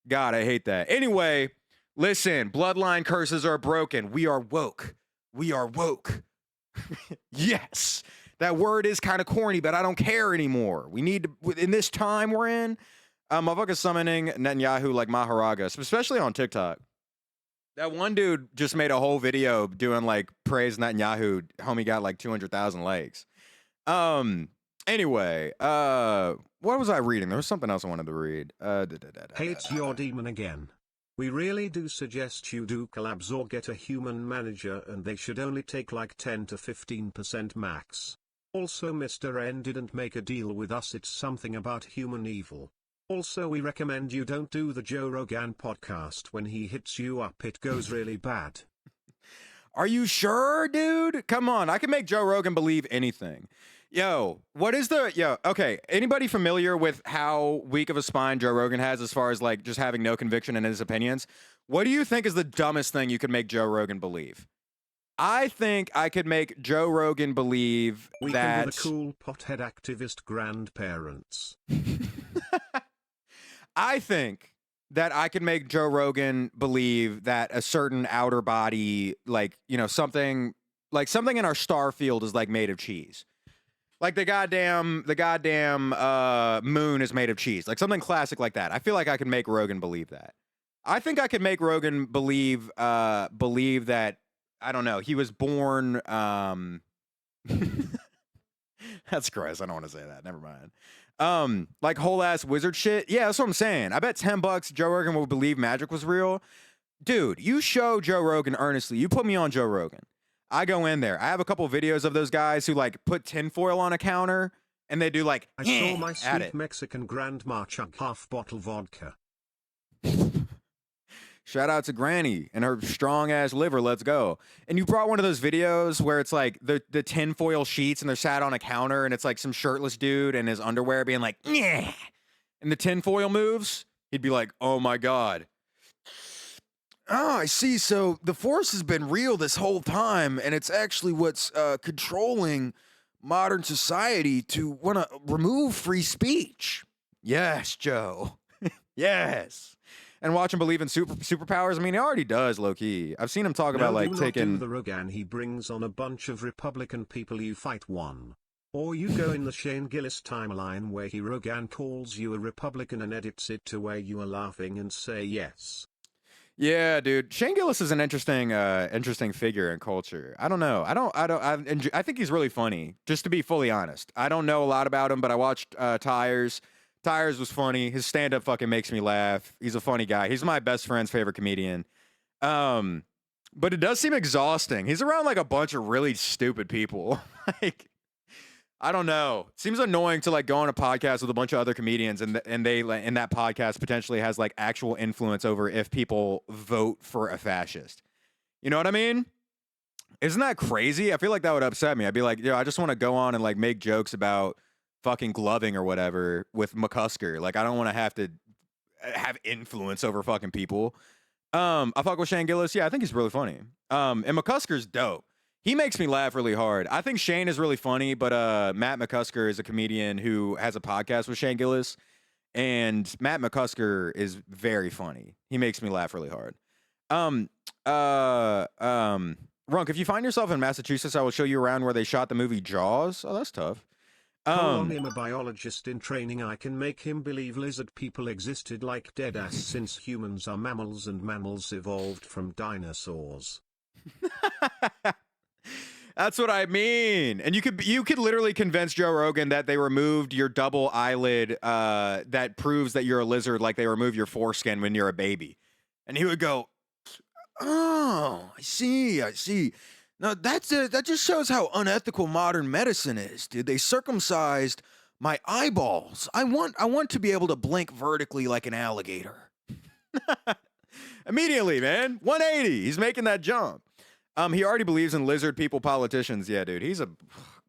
God, I hate that. Anyway, listen, bloodline curses are broken. We are woke. We are woke. Yes. That word is kind of corny, but I don't care anymore. We need to, in this time we're in, motherfuckers summoning Netanyahu like Maharagas, especially on TikTok. That one dude just made a whole video doing like praise Netanyahu. Homie got like 200,000 likes. Anyway, what was I reading? There was something else I wanted to read. Hey, it's your demon again. We really do suggest you do collabs or get a human manager, and they should only take like 10 to 15% max. Also, Mr. N didn't make a deal with us, it's something about human evil. Also, we recommend you don't do the Joe Rogan podcast. When he hits you up, it goes really bad. Are you sure, dude? Come on, I can make Joe Rogan believe anything. Okay, anybody familiar with how weak of a spine Joe Rogan has as far as like just having no conviction in his opinions? What do you think is the dumbest thing you could make Joe Rogan believe? I think I could make Joe Rogan believe we that... can be the cool pothead activist grandparents. I think that I could make Joe Rogan believe that a certain outer body, like, you know, something in our star field is like made of cheese. Like the goddamn moon is made of cheese. Like something classic like that. I feel like I could make Rogan believe that. I think I could make Rogan believe that, I don't know, he was born that's gross. I don't want to say that. Never mind. Like whole ass wizard shit. Yeah, that's what I'm saying. I bet $10 Joe Rogan will believe magic was real. Dude, you show Joe Rogan earnestly. You put me on Joe Rogan. I go in there. I have a couple videos of those guys who like put tinfoil on a counter and they do like, I saw my sweet Mexican grandma chug half bottle vodka. Shout out to Granny and her strong ass liver. Let's go. And you brought one of those videos where it's like the tinfoil sheets and they're sat on a counter and it's like some shirtless dude in his underwear being like, yeah. And the tinfoil moves. He'd be like, oh my God. Oh, I see. So the force has been real this whole time, and it's actually what's controlling modern society to want to remove free speech. Yes, Joe. Yes. And watch him believe in superpowers. I mean, he already does, low key. I've seen him talk about like taking the Rogan. He brings on a bunch of Republican people. You fight one, or you go in the Shane Gillis timeline where Rogan calls you a Republican and edits it to where you are laughing and say yes. Yeah, dude. Shane Gillis is an interesting figure in culture. I don't know. I think he's really funny. Just to be fully honest, I don't know a lot about him, but I watched Tires. Tires was funny. His stand-up fucking makes me laugh. He's a funny guy. He's my best friend's favorite comedian. But it does seem exhausting. He's around like a bunch of really stupid people. Like, I don't know. It seems annoying to like go on a podcast with a bunch of other comedians and they and that podcast potentially has like actual influence over if people vote for a fascist. You know what I mean? Isn't that crazy? I feel like that would upset me. I'd be like, I just want to go on and like make jokes about fucking gloving or whatever with McCusker. Like, I don't want to have influence over fucking people. I fuck with Shane Gillis. Yeah, I think he's really funny. And McCusker's dope. He makes me laugh really hard. I think Shane is really funny, but Matt McCusker is a comedian who has a podcast with Shane Gillis, and Matt McCusker is very funny. He makes me laugh really hard. Runk, if you find yourself in Massachusetts, I will show you around where they shot the movie Jaws. Oh, that's tough. I'm a biologist in training. I can make him believe lizard people existed like deadass since humans are mammals and mammals evolved from dinosaurs. That's what I mean. And you could literally convince Joe Rogan that they removed your double eyelid that proves that you're a lizard, like they remove your foreskin when you're a baby. And he would go, oh, I see. No, that just shows how unethical modern medicine is, dude. They circumcised my eyeballs. I want to be able to blink vertically like an alligator. Immediately, man. 180. He's making that jump. He already believes in lizard people politicians. Yeah, dude.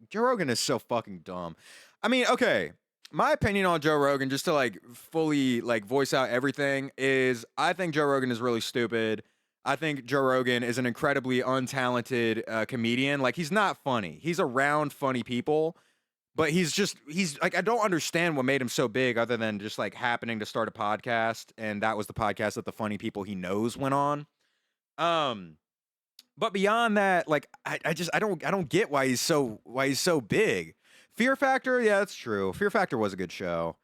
Joe Rogan is so fucking dumb. I mean, okay. My opinion on Joe Rogan, just to like fully like voice out everything, is I think Joe Rogan is really stupid. I think Joe Rogan is an incredibly untalented comedian. Like he's not funny. He's around funny people, but he's like I don't understand what made him so big, other than just like happening to start a podcast, and that was the podcast that the funny people he knows went on. Um, but beyond that, like I don't get why he's so big. Fear Factor, yeah, that's true. Fear Factor was a good show.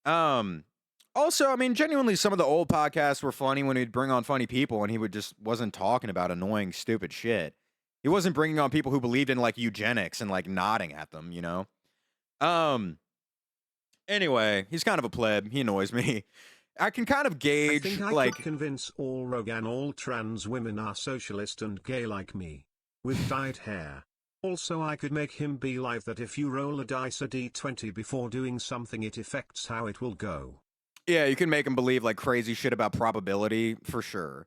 Um, Also, I mean, genuinely, some of the old podcasts were funny when he'd bring on funny people, and he would just wasn't talking about annoying, stupid shit. He wasn't bringing on people who believed in like eugenics and like nodding at them, you know. Um. Anyway, he's kind of a pleb. He annoys me. I can kind of I gauge think I like could convince all Rogan all trans women are socialist and gay like me. With dyed hair. Also I could make him believe that if you roll a dice a d20 before doing something it affects how it will go. yeah, you can make him believe like crazy shit about probability for sure.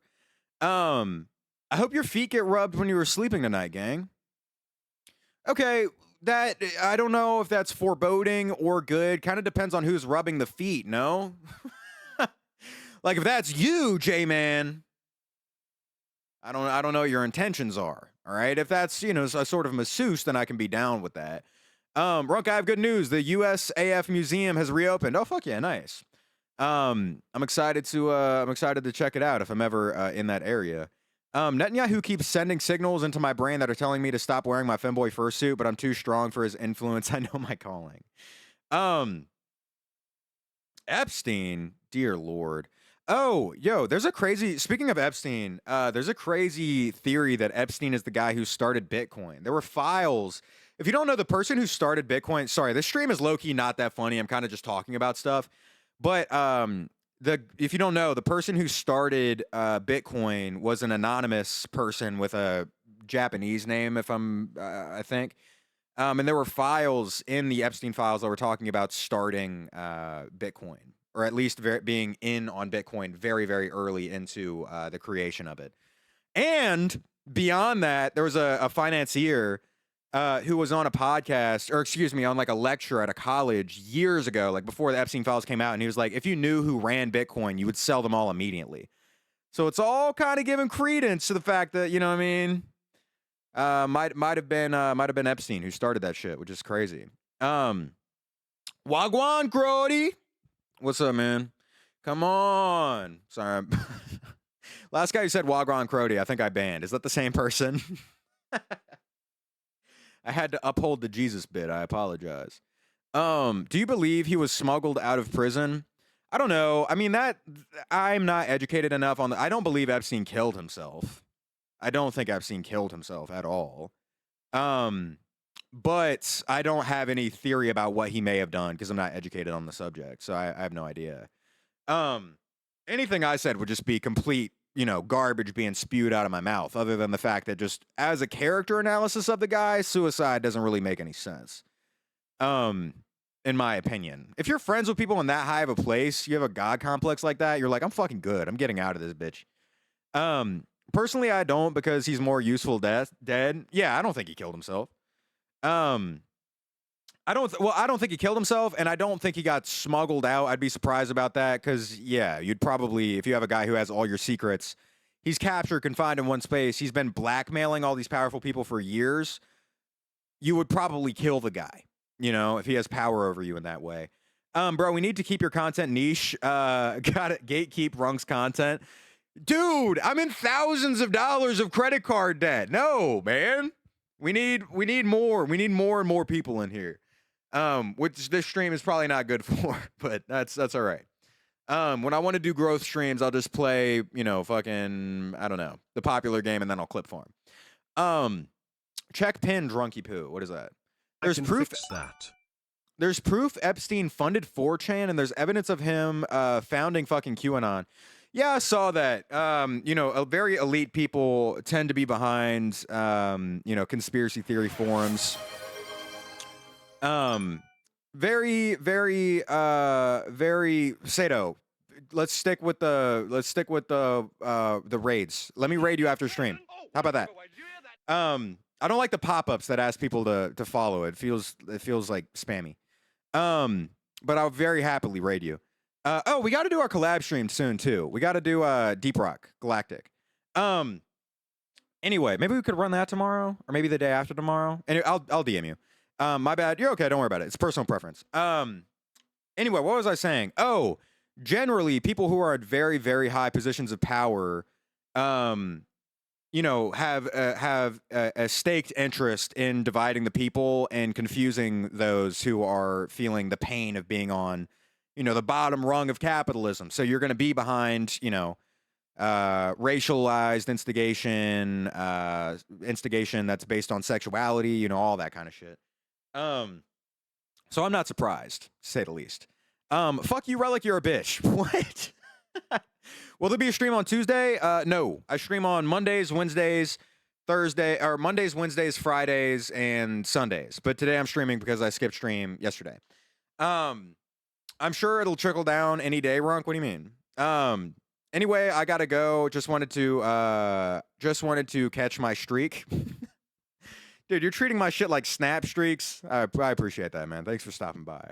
I hope your feet get rubbed when you were sleeping tonight, gang. Okay, that I don't know if that's foreboding or good. Kind of depends on who's rubbing the feet, no? Like if that's you, J-Man, I don't know what your intentions are. All right. If that's, a sort of masseuse, then I can be down with that. Runk, I have good news. The USAF Museum has reopened. Oh fuck yeah, nice. I'm excited to check it out if I'm ever in that area. Netanyahu keeps sending signals into my brain that are telling me to stop wearing my femboy fursuit, but I'm too strong for his influence. I know my calling. Um, Epstein, dear Lord. Oh, yo, speaking of Epstein, there's a crazy theory that Epstein is the guy who started Bitcoin. There were files. If you don't know the person who started Bitcoin, sorry, this stream is low-key not that funny. I'm kind of just talking about stuff. But if you don't know, the person who started Bitcoin was an anonymous person with a Japanese name, I think. And there were files in the Epstein files that were talking about starting Bitcoin, or at least being in on Bitcoin very, very early into the creation of it. And beyond that, there was a financier who was on a podcast, or excuse me, on like a lecture at a college years ago, like before the Epstein files came out. And he was like, if you knew who ran Bitcoin, you would sell them all immediately. So it's all kind of giving credence to the fact that, you know what I mean? Might have been Epstein who started that shit, which is crazy. Wagwan Grody. What's up, man? Come on. Sorry. Last guy who said Wagwan Crody, I think I banned. Is that the same person? I had to uphold the Jesus bit. I apologize. Do you believe he was smuggled out of prison? I don't know. I mean, I'm not educated enough on I don't believe Epstein killed himself. I don't think Epstein killed himself at all. But I don't have any theory about what he may have done because I'm not educated on the subject. So I have no idea. Anything I said would just be complete, garbage being spewed out of my mouth, other than the fact that just as a character analysis of the guy, suicide doesn't really make any sense. In my opinion. If you're friends with people in that high of a place, you have a God complex like that, you're like, I'm fucking good. I'm getting out of this bitch. Personally, I don't, because he's more useful dead. Yeah, I don't think he killed himself. I don't think he killed himself, and I don't think he got smuggled out. I'd be surprised about that, because, yeah, you'd probably, if you have a guy who has all your secrets, he's captured, confined in one space, he's been blackmailing all these powerful people for years, you would probably kill the guy, if he has power over you in that way. Bro, we need to keep your content niche. Gotta gatekeep Runk's content. Dude, I'm in thousands of dollars of credit card debt. No, man. We need more. We need more and more people in here. Which this stream is probably not good for, but that's all right. When I want to do growth streams, I'll just play, fucking, I don't know, the popular game, and then I'll clip farm. Check pin drunky poo. What is that? There's proof that. There's proof Epstein funded 4chan, and there's evidence of him founding fucking QAnon. Yeah, I saw that. Very elite people tend to be behind, conspiracy theory forums. Very, very, very Sato. Let's stick with the raids. Let me raid you after stream. How about that? I don't like the pop-ups that ask people to follow. It feels like spammy. but I'll very happily raid you. Oh, we got to do our collab stream soon too. We got to do Deep Rock Galactic. Anyway, maybe we could run that tomorrow, or maybe the day after tomorrow. And I'll DM you. My bad. You're okay. Don't worry about it. It's personal preference. Anyway, what was I saying? Oh, generally, people who are at very, very high positions of power, have a staked interest in dividing the people and confusing those who are feeling the pain of being on, the bottom rung of capitalism. So you're going to be behind, racialized instigation that's based on sexuality, all that kind of shit. So I'm not surprised, to say the least. Fuck you, Relic, you're a bitch. What? Will there be a stream on Tuesday? No. I stream on Mondays, Wednesdays, Mondays, Wednesdays, Fridays, and Sundays. But today I'm streaming because I skipped stream yesterday. I'm sure it'll trickle down any day, Runk. What do you mean? Anyway, I gotta go. Just wanted to catch my streak. Dude, you're treating my shit like snap streaks. I appreciate that, man. Thanks for stopping by.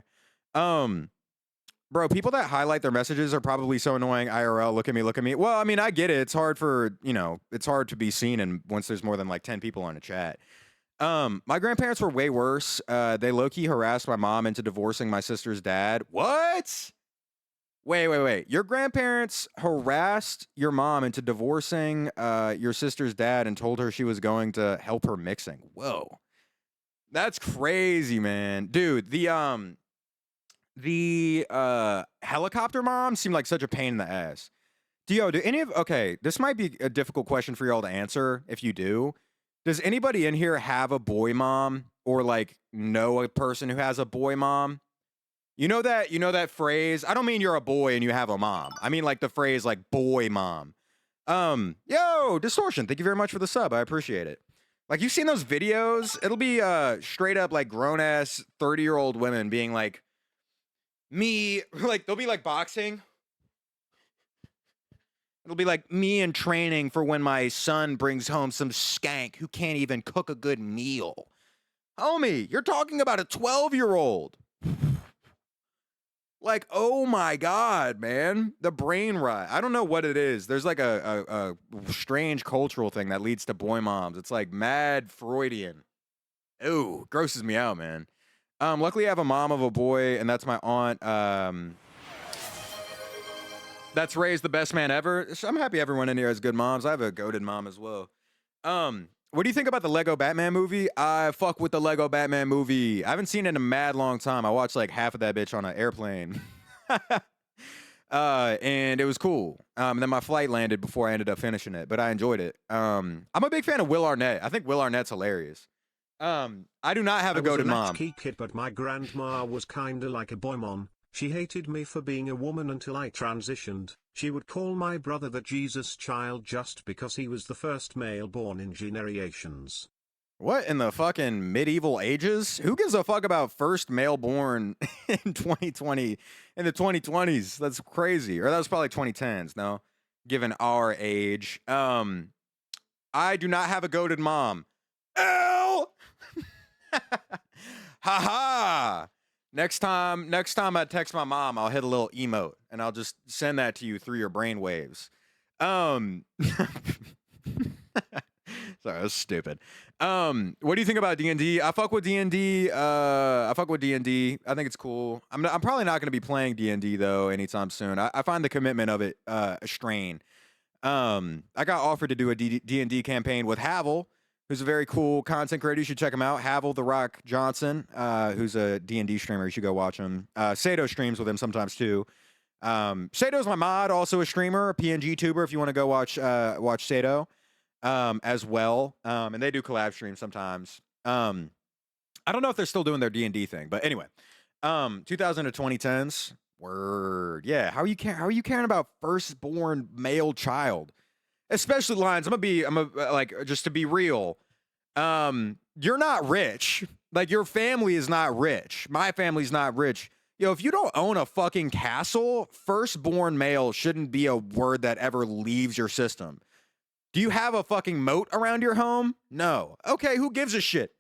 Bro, people that highlight their messages are probably so annoying. IRL, look at me. Well, I mean, I get it. It's hard it's hard to be seen, and once there's more than like 10 people on a chat. My grandparents were way worse. They low-key harassed my mom into divorcing my sister's dad. What? Wait. Your grandparents harassed your mom into divorcing your sister's dad and told her she was going to help her mixing. Whoa. That's crazy, man. Dude, the helicopter mom seemed like such a pain in the ass. Okay, this might be a difficult question for y'all to answer if you do. Does anybody in here have a boy mom or like know a person who has a boy mom? You know that phrase? I don't mean you're a boy and you have a mom. I mean like the phrase like boy mom. Yo, Distortion, thank you very much for the sub. I appreciate it. Like, you've seen those videos? It'll be straight up like grown ass 30-year-old women being like, me, like they'll be like boxing. It'll be like me in training for when my son brings home some skank who can't even cook a good meal. Homie, you're talking about a 12-year-old. Like, oh my God, man. The brain rot. I don't know what it is. There's like a strange cultural thing that leads to boy moms. It's like mad Freudian. Ooh, grosses me out, man. Luckily I have a mom of a boy, and that's my aunt. That's raised the best man ever. I'm happy everyone in here has good moms. I have a goated mom as well. What do you think about the Lego Batman movie? I fuck with the Lego Batman movie. I haven't seen it in a mad long time. I watched like half of that bitch on an airplane. And it was cool. And then my flight landed before I ended up finishing it, but I enjoyed it. I'm a big fan of Will Arnett. I think Will Arnett's hilarious. I do not have a goated mom. Latchkey kid, but my grandma was kinda like a boy mom. She hated me for being a woman until I transitioned. She would call my brother the Jesus child just because he was the first male born in generations. What in the fucking medieval ages? Who gives a fuck about first male born in 2020, in the 2020s? That's crazy. Or that was probably 2010s, no? Given our age. I do not have a goated mom. L! Ha-ha! Next time I text my mom, I'll hit a little emote and I'll just send that to you through your brain waves. Sorry, that's stupid. What do you think about D&D? I fuck with D&D. I think it's cool. I'm probably not going to be playing D&D though anytime soon. I find the commitment of it a strain. I got offered to do a D&D campaign with Havel, who's a very cool content creator. You should check him out. Havel the Rock Johnson, who's a D&D streamer. You should go watch him. Sato streams with him sometimes too. Sato's my mod, also a streamer, a PNG tuber. If you want to go watch Sato as well. And they do collab streams sometimes. I don't know if they're still doing their D&D thing, but anyway, 2000 to 2010s. Word. Yeah. How are you caring about firstborn male child? Especially Lions. Like, just to be real, you're not rich. Like, your family is not rich. My family's not rich. Yo, if you don't own a fucking castle, firstborn male shouldn't be a word that ever leaves your system. Do you have a fucking moat around your home? No. Okay, who gives a shit?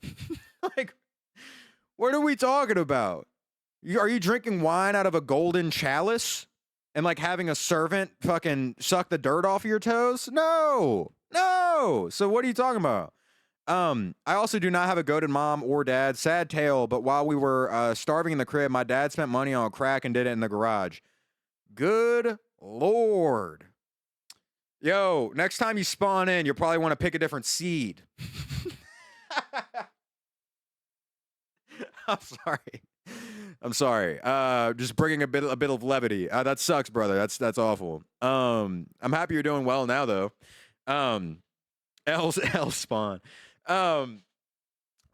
Like, what are we talking about? Are you drinking wine out of a golden chalice and like having a servant fucking suck the dirt off of your toes? No, no. So what are you talking about? I also do not have a goated mom or dad. Sad tale, but while we were starving in the crib, my dad spent money on crack and did it in the garage. Good Lord. Yo, next time you spawn in, you'll probably want to pick a different seed. I'm sorry. I'm sorry. Just bringing a bit of levity. That sucks, brother. That's awful. I'm happy you're doing well now, though. L spawn.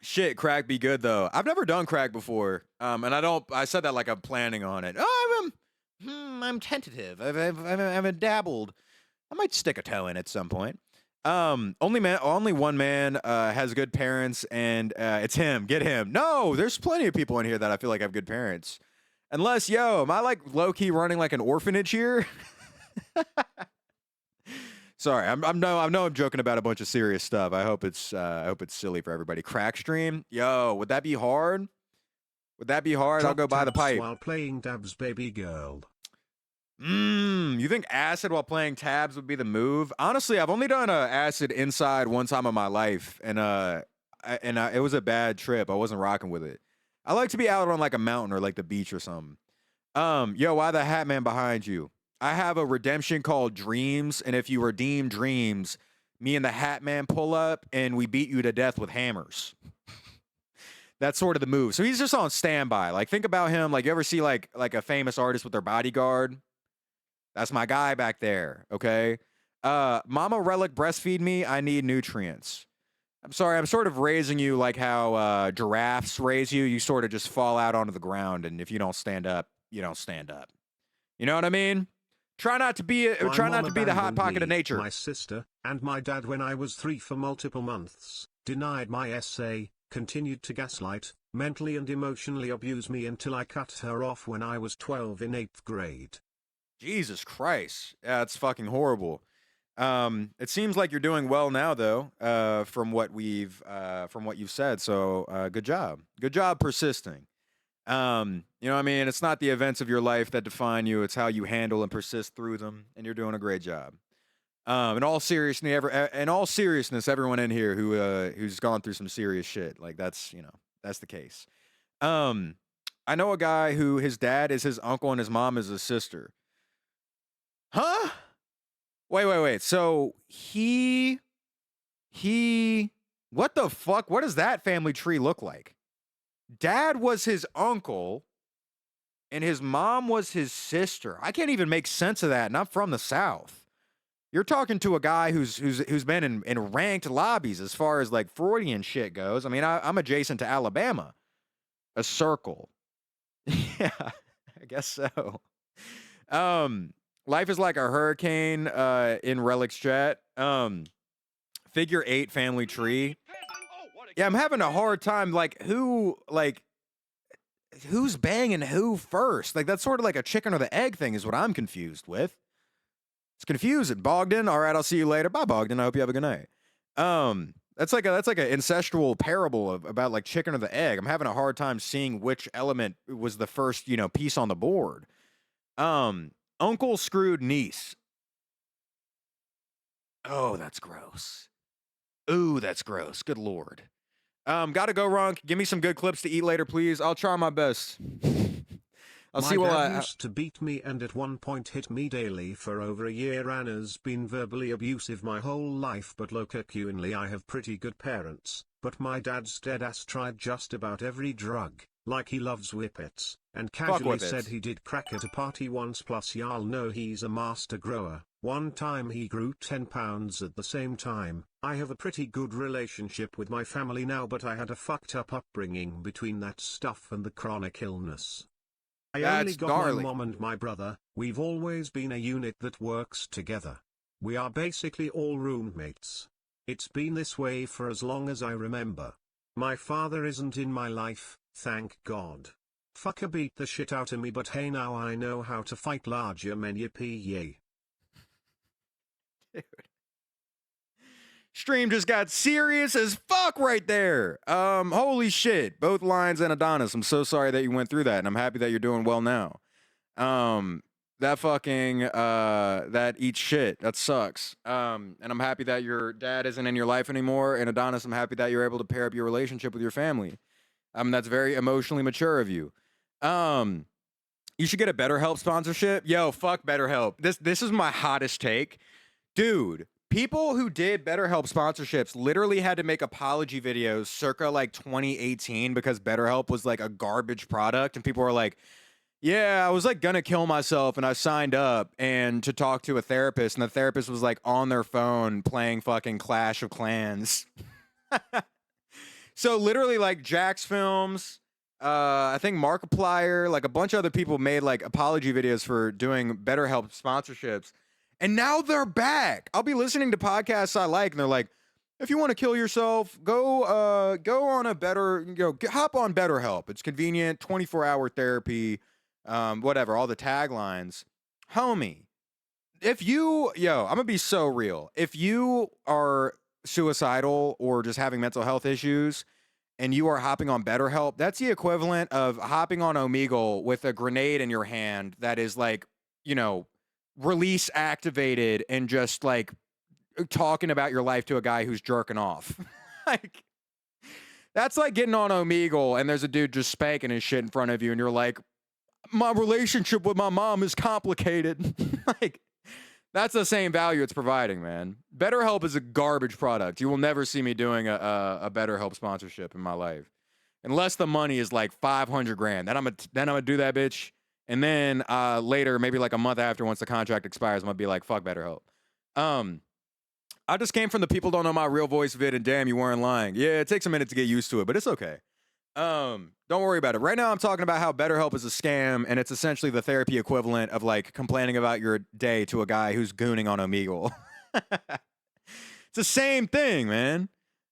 Shit, crack be good though. I've never done crack before. And I said that like I'm planning on it. Oh, I'm tentative. I've dabbled. I might stick a toe in at some point. Only one man has good parents, and it's him. Get him. No, there's plenty of people in here that I feel like have good parents. Unless, am I like low key running like an orphanage here? Sorry, I know I'm joking about a bunch of serious stuff. I hope it's silly for everybody. Crack stream, would that be hard? Would that be hard? I'll go buy the pipe. While playing dabs, baby girl. You think acid while playing tabs would be the move? Honestly, I've only done acid inside one time in my life, and it was a bad trip. I wasn't rocking with it. I like to be out on like a mountain or like the beach or something. Why the Hat Man behind you? I have a redemption called Dreams, and if you redeem Dreams, me and the Hat Man pull up and we beat you to death with hammers. That's sort of the move. So he's just on standby. Like, think about him. Like, you ever see like a famous artist with their bodyguard? That's my guy back there. Okay. Mama Relic, breastfeed me. I need nutrients. I'm sorry. I'm sort of raising you like how giraffes raise you. You sort of just fall out onto the ground, and if you don't stand up, you don't stand up. You know what I mean? Try not to be the hot pocket of nature. My sister and my dad when I was 3 for multiple months, denied my essay, continued to gaslight, mentally and emotionally abuse me until I cut her off when I was 12 in 8th grade. Jesus Christ. Yeah, it's fucking horrible. It seems like you're doing well now though, from what you've said. So, good job. Good job persisting. You know what I mean? It's not the events of your life that define you. It's how you handle and persist through them. And you're doing a great job. In all seriousness, everyone in here who's gone through some serious shit, like that's the case. I know a guy who his dad is his uncle and his mom is his sister. Huh? Wait. So he, what the fuck? What does that family tree look like? Dad was his uncle, and his mom was his sister. I can't even make sense of that, and I'm from the South. You're talking to a guy who's been in ranked lobbies as far as like Freudian shit goes. I mean, I'm adjacent to Alabama. A circle. Yeah, I guess so. Life is like a hurricane in Relic's chat. Figure 8 family tree. Yeah, I'm having a hard time. Who's banging who first? Like, that's sort of like a chicken or the egg thing is what I'm confused with. It's confusing. Bogdan, all right, I'll see you later. Bye, Bogdan. I hope you have a good night. That's like an incestual parable about like chicken or the egg. I'm having a hard time seeing which element was the first, piece on the board. Uncle screwed niece. Oh, that's gross. Ooh, that's gross. Good Lord. Gotta go, Ronk. Give me some good clips to eat later, please. I'll try my best. My dad used to beat me and at one point hit me daily for over a year and has been verbally abusive my whole life, but low-key I have pretty good parents, but my dad's deadass tried just about every drug, like he loves whippets, and casually said he did crack at a party once, plus y'all know he's a master grower. One time he grew 10 pounds at the same time. I have a pretty good relationship with my family now, but I had a fucked up upbringing between that stuff and the chronic illness. I only got my mom and my brother. We've always been a unit that works together. We are basically all roommates. It's been this way for as long as I remember. My father isn't in my life, thank God. Fucker beat the shit out of me, but hey, now I know how to fight larger men, yippee yay. Dude. Stream just got serious as fuck right there. Holy shit. Both Lions and Adonis. I'm so sorry that you went through that, and I'm happy that you're doing well now. That fucking that eats shit. That sucks. And I'm happy that your dad isn't in your life anymore. And Adonis, I'm happy that you're able to pair up your relationship with your family. That's very emotionally mature of you. You should get a BetterHelp sponsorship. Yo, fuck BetterHelp. This is my hottest take. Dude, people who did BetterHelp sponsorships literally had to make apology videos circa like 2018 because BetterHelp was like a garbage product, and people were like, yeah, I was like gonna kill myself and I signed up and to talk to a therapist, and the therapist was like on their phone playing fucking Clash of Clans. So literally like Jax Films, I think Markiplier, like a bunch of other people made like apology videos for doing BetterHelp sponsorships. And now they're back. I'll be listening to podcasts I like, and they're like, if you want to kill yourself, go on a better, hop on BetterHelp. It's convenient, 24-hour therapy, whatever, all the taglines. Homie, I'm gonna be so real. If you are suicidal or just having mental health issues and you are hopping on BetterHelp, that's the equivalent of hopping on Omegle with a grenade in your hand that is like, release activated and just like talking about your life to a guy who's jerking off. Like, that's like getting on Omegle and there's a dude just spanking his shit in front of you and you're like, my relationship with my mom is complicated. Like, that's the same value it's providing, man. BetterHelp is a garbage product. You will never see me doing a BetterHelp sponsorship in my life, unless the money is like $500,000. Then I'm gonna do that bitch, and then later, maybe like a month after, once the contract expires, I'm gonna be like, fuck BetterHelp. I just came from the people don't know my real voice vid, and damn, you weren't lying. Yeah, it takes a minute to get used to it, but it's okay. Don't worry about it. Right now I'm talking about how BetterHelp is a scam, and it's essentially the therapy equivalent of like complaining about your day to a guy who's gooning on Omegle. It's the same thing, man.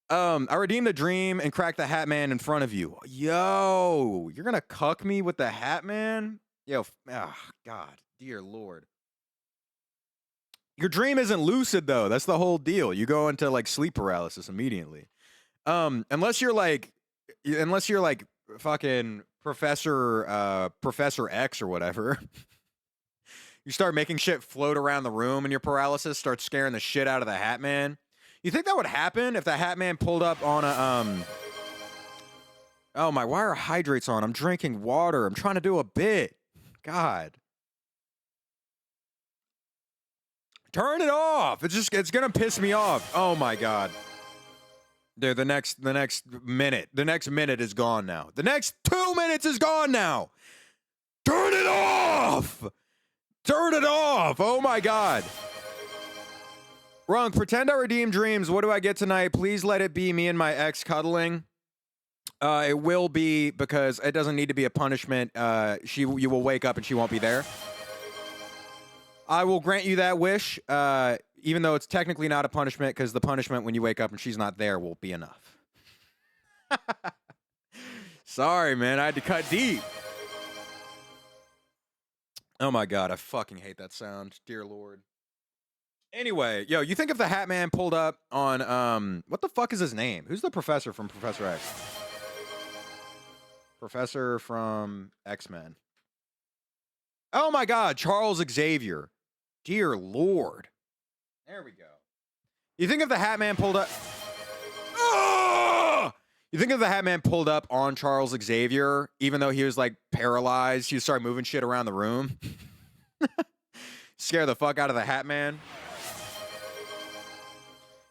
I redeemed the dream and cracked the Hat Man in front of you. Yo, you're gonna cuck me with the Hat Man? Yo, God, dear Lord. Your dream isn't lucid though. That's the whole deal. You go into like sleep paralysis immediately. Unless you're like fucking Professor X or whatever. You start making shit float around the room and your paralysis starts scaring the shit out of the Hat Man. You think that would happen if the Hat Man pulled up on a Oh my, why are hydrates on? I'm drinking water. I'm trying to do a bit. God. Turn it off. It's gonna piss me off. Oh my God. Dude, the next minute is gone now. The next 2 minutes is gone now. Turn it off. Turn it off. Oh my God. Runk, pretend I redeem dreams. What do I get tonight? Please let it be me and my ex cuddling. It will be, because it doesn't need to be a punishment. You will wake up and she won't be there. I will grant you that wish, even though it's technically not a punishment, because the punishment when you wake up and she's not there will be enough. Sorry, man. I had to cut deep. Oh my God, I fucking hate that sound. Dear Lord. Anyway, yo, you think if the Hat Man pulled up on, what the fuck is his name? Who's the professor from Professor X? Professor from X-Men. Oh my God, Charles Xavier. Dear Lord. There we go. You think if the Hat Man pulled up... Oh! You think if the Hat Man pulled up on Charles Xavier, even though he was like paralyzed, he would start moving shit around the room? Scare the fuck out of the Hat Man?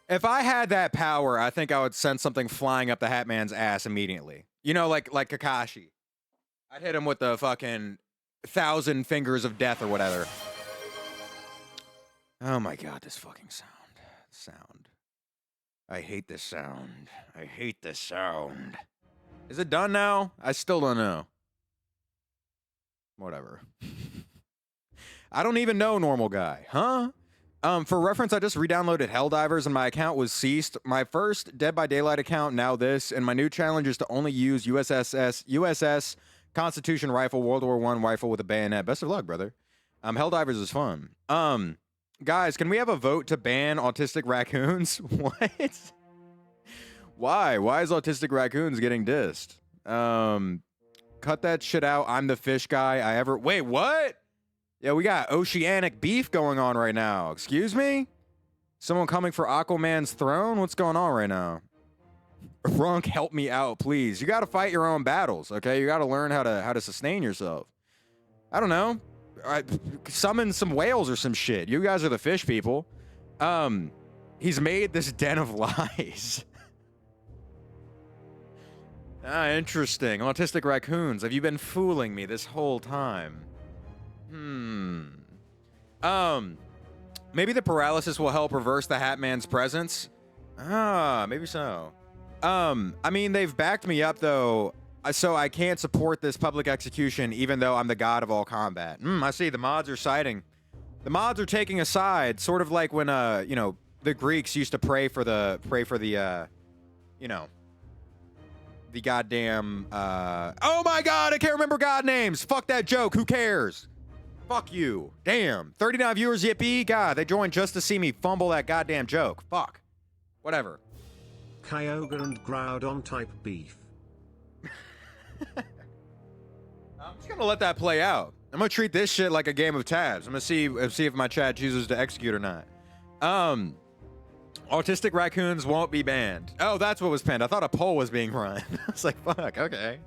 If I had that power, I think I would send something flying up the Hat Man's ass immediately. You know, like Kakashi. I'd hit him with the fucking 1,000 fingers of death or whatever. Oh my God, this fucking sound. I hate this sound. I hate this sound. Is it done now? I still don't know. Whatever. I don't even know, normal guy. Huh? For reference, I just re-downloaded Helldivers and my account was ceased. My first Dead by Daylight account, now this, and my new challenge is to only use USS Constitution rifle, World War I rifle with a bayonet. Best of luck, brother. Helldivers is fun. Guys, can we have a vote to ban autistic raccoons? What? Why? Why is autistic raccoons getting dissed? Cut that shit out. I'm the fish guy. Wait, what? Yeah, we got oceanic beef going on right now. Excuse me? Someone coming for Aquaman's throne? What's going on right now? Runk, help me out, please. You gotta fight your own battles, okay? You gotta learn how to sustain yourself. I don't know. Summon some whales or some shit. You guys are the fish people. He's made this den of lies. Interesting. Autistic raccoons. Have you been fooling me this whole time? Maybe the paralysis will help reverse the Hat Man's presence. Maybe so. I mean, they've backed me up though, so I can't support this public execution even though I'm the god of all combat. I see. The mods are siding. The mods are taking a side, sort of like when you know, the Greeks used to pray for the you know, the goddamn oh my god, I can't remember god names. Fuck that joke. Who cares? Fuck you. Damn. 39 viewers, yippee. God, they joined just to see me fumble that goddamn joke. Fuck. Whatever. Kyogre and Groudon type beef. I'm just gonna let that play out. I'm gonna treat this shit like a game of tabs. I'm gonna see if my chat chooses to execute or not. Autistic raccoons won't be banned. Oh, that's what was pinned. I thought a poll was being run. I was like, fuck, okay.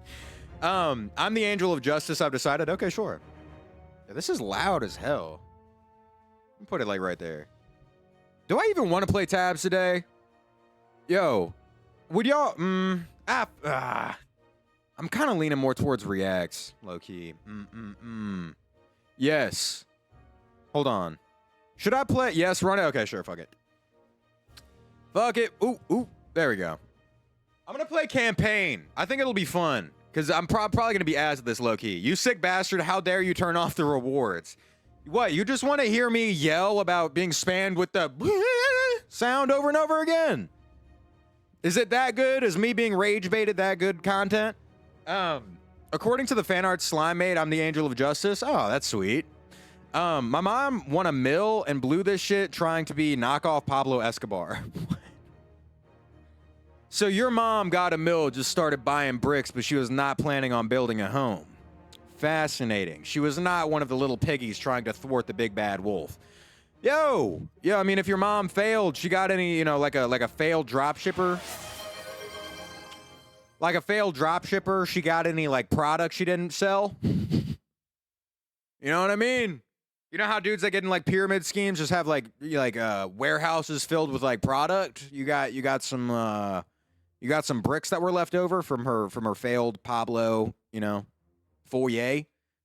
I'm the angel of justice, I've decided. Okay, sure. Yeah, this is loud as hell. Put it like right there. Do I even want to play tabs today? Yo, would y'all? I'm kind of leaning more towards reacts, low key. Yes. Hold on. Should I play? Yes, run it. Okay, sure. Fuck it. Fuck it. Ooh. There we go. I'm gonna play campaign. I think it'll be fun because I'm probably gonna be ass at this, low key. You sick bastard! How dare you turn off the rewards? What? You just want to hear me yell about being spammed with the sound over and over again? Is it that good? Is me being rage baited that good content? According to the fan art Slime made, I'm the angel of justice. Oh, that's sweet. My mom won a mill and blew this shit trying to be knockoff Pablo Escobar. So your mom got a mill, just started buying bricks, but she was not planning on building a home. Fascinating. She was not one of the little piggies trying to thwart the big bad wolf. Yeah, I mean, if your mom failed, she got any, you know, like a failed drop shipper? Like a failed drop shipper, she got any, like, products she didn't sell? You know what I mean? You know how dudes that get in, like, pyramid schemes just have, like warehouses filled with, like, product? You got some bricks that were left over from her failed Pablo, you know, foyer.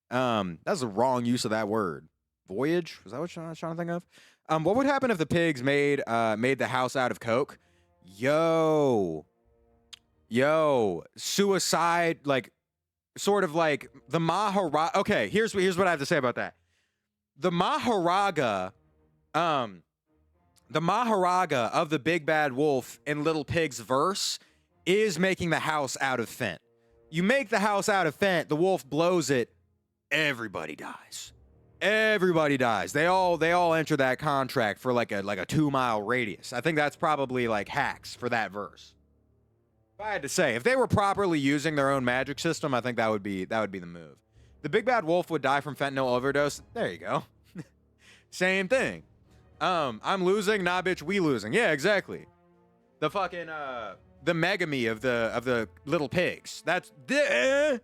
That's the wrong use of that word. Voyage? Was that what I was trying to think of? What would happen if the pigs made the house out of coke? Yo, suicide, like, sort of like the Maharaga. Okay, here's what I have to say about that. The Maharaga of the Big Bad Wolf in Little Pig's verse is making the house out of Fent. You make the house out of Fent, the wolf blows it, everybody dies. Everybody dies. They all enter that contract for like a 2-mile radius. I think that's probably like hacks for that verse. If I had to say, if they were properly using their own magic system, I think that would be the move. The Big Bad Wolf would die from fentanyl overdose. There you go. Same thing. I'm losing, nah bitch, we losing. Yeah, exactly. The fucking the megamy of the little pigs. That's this.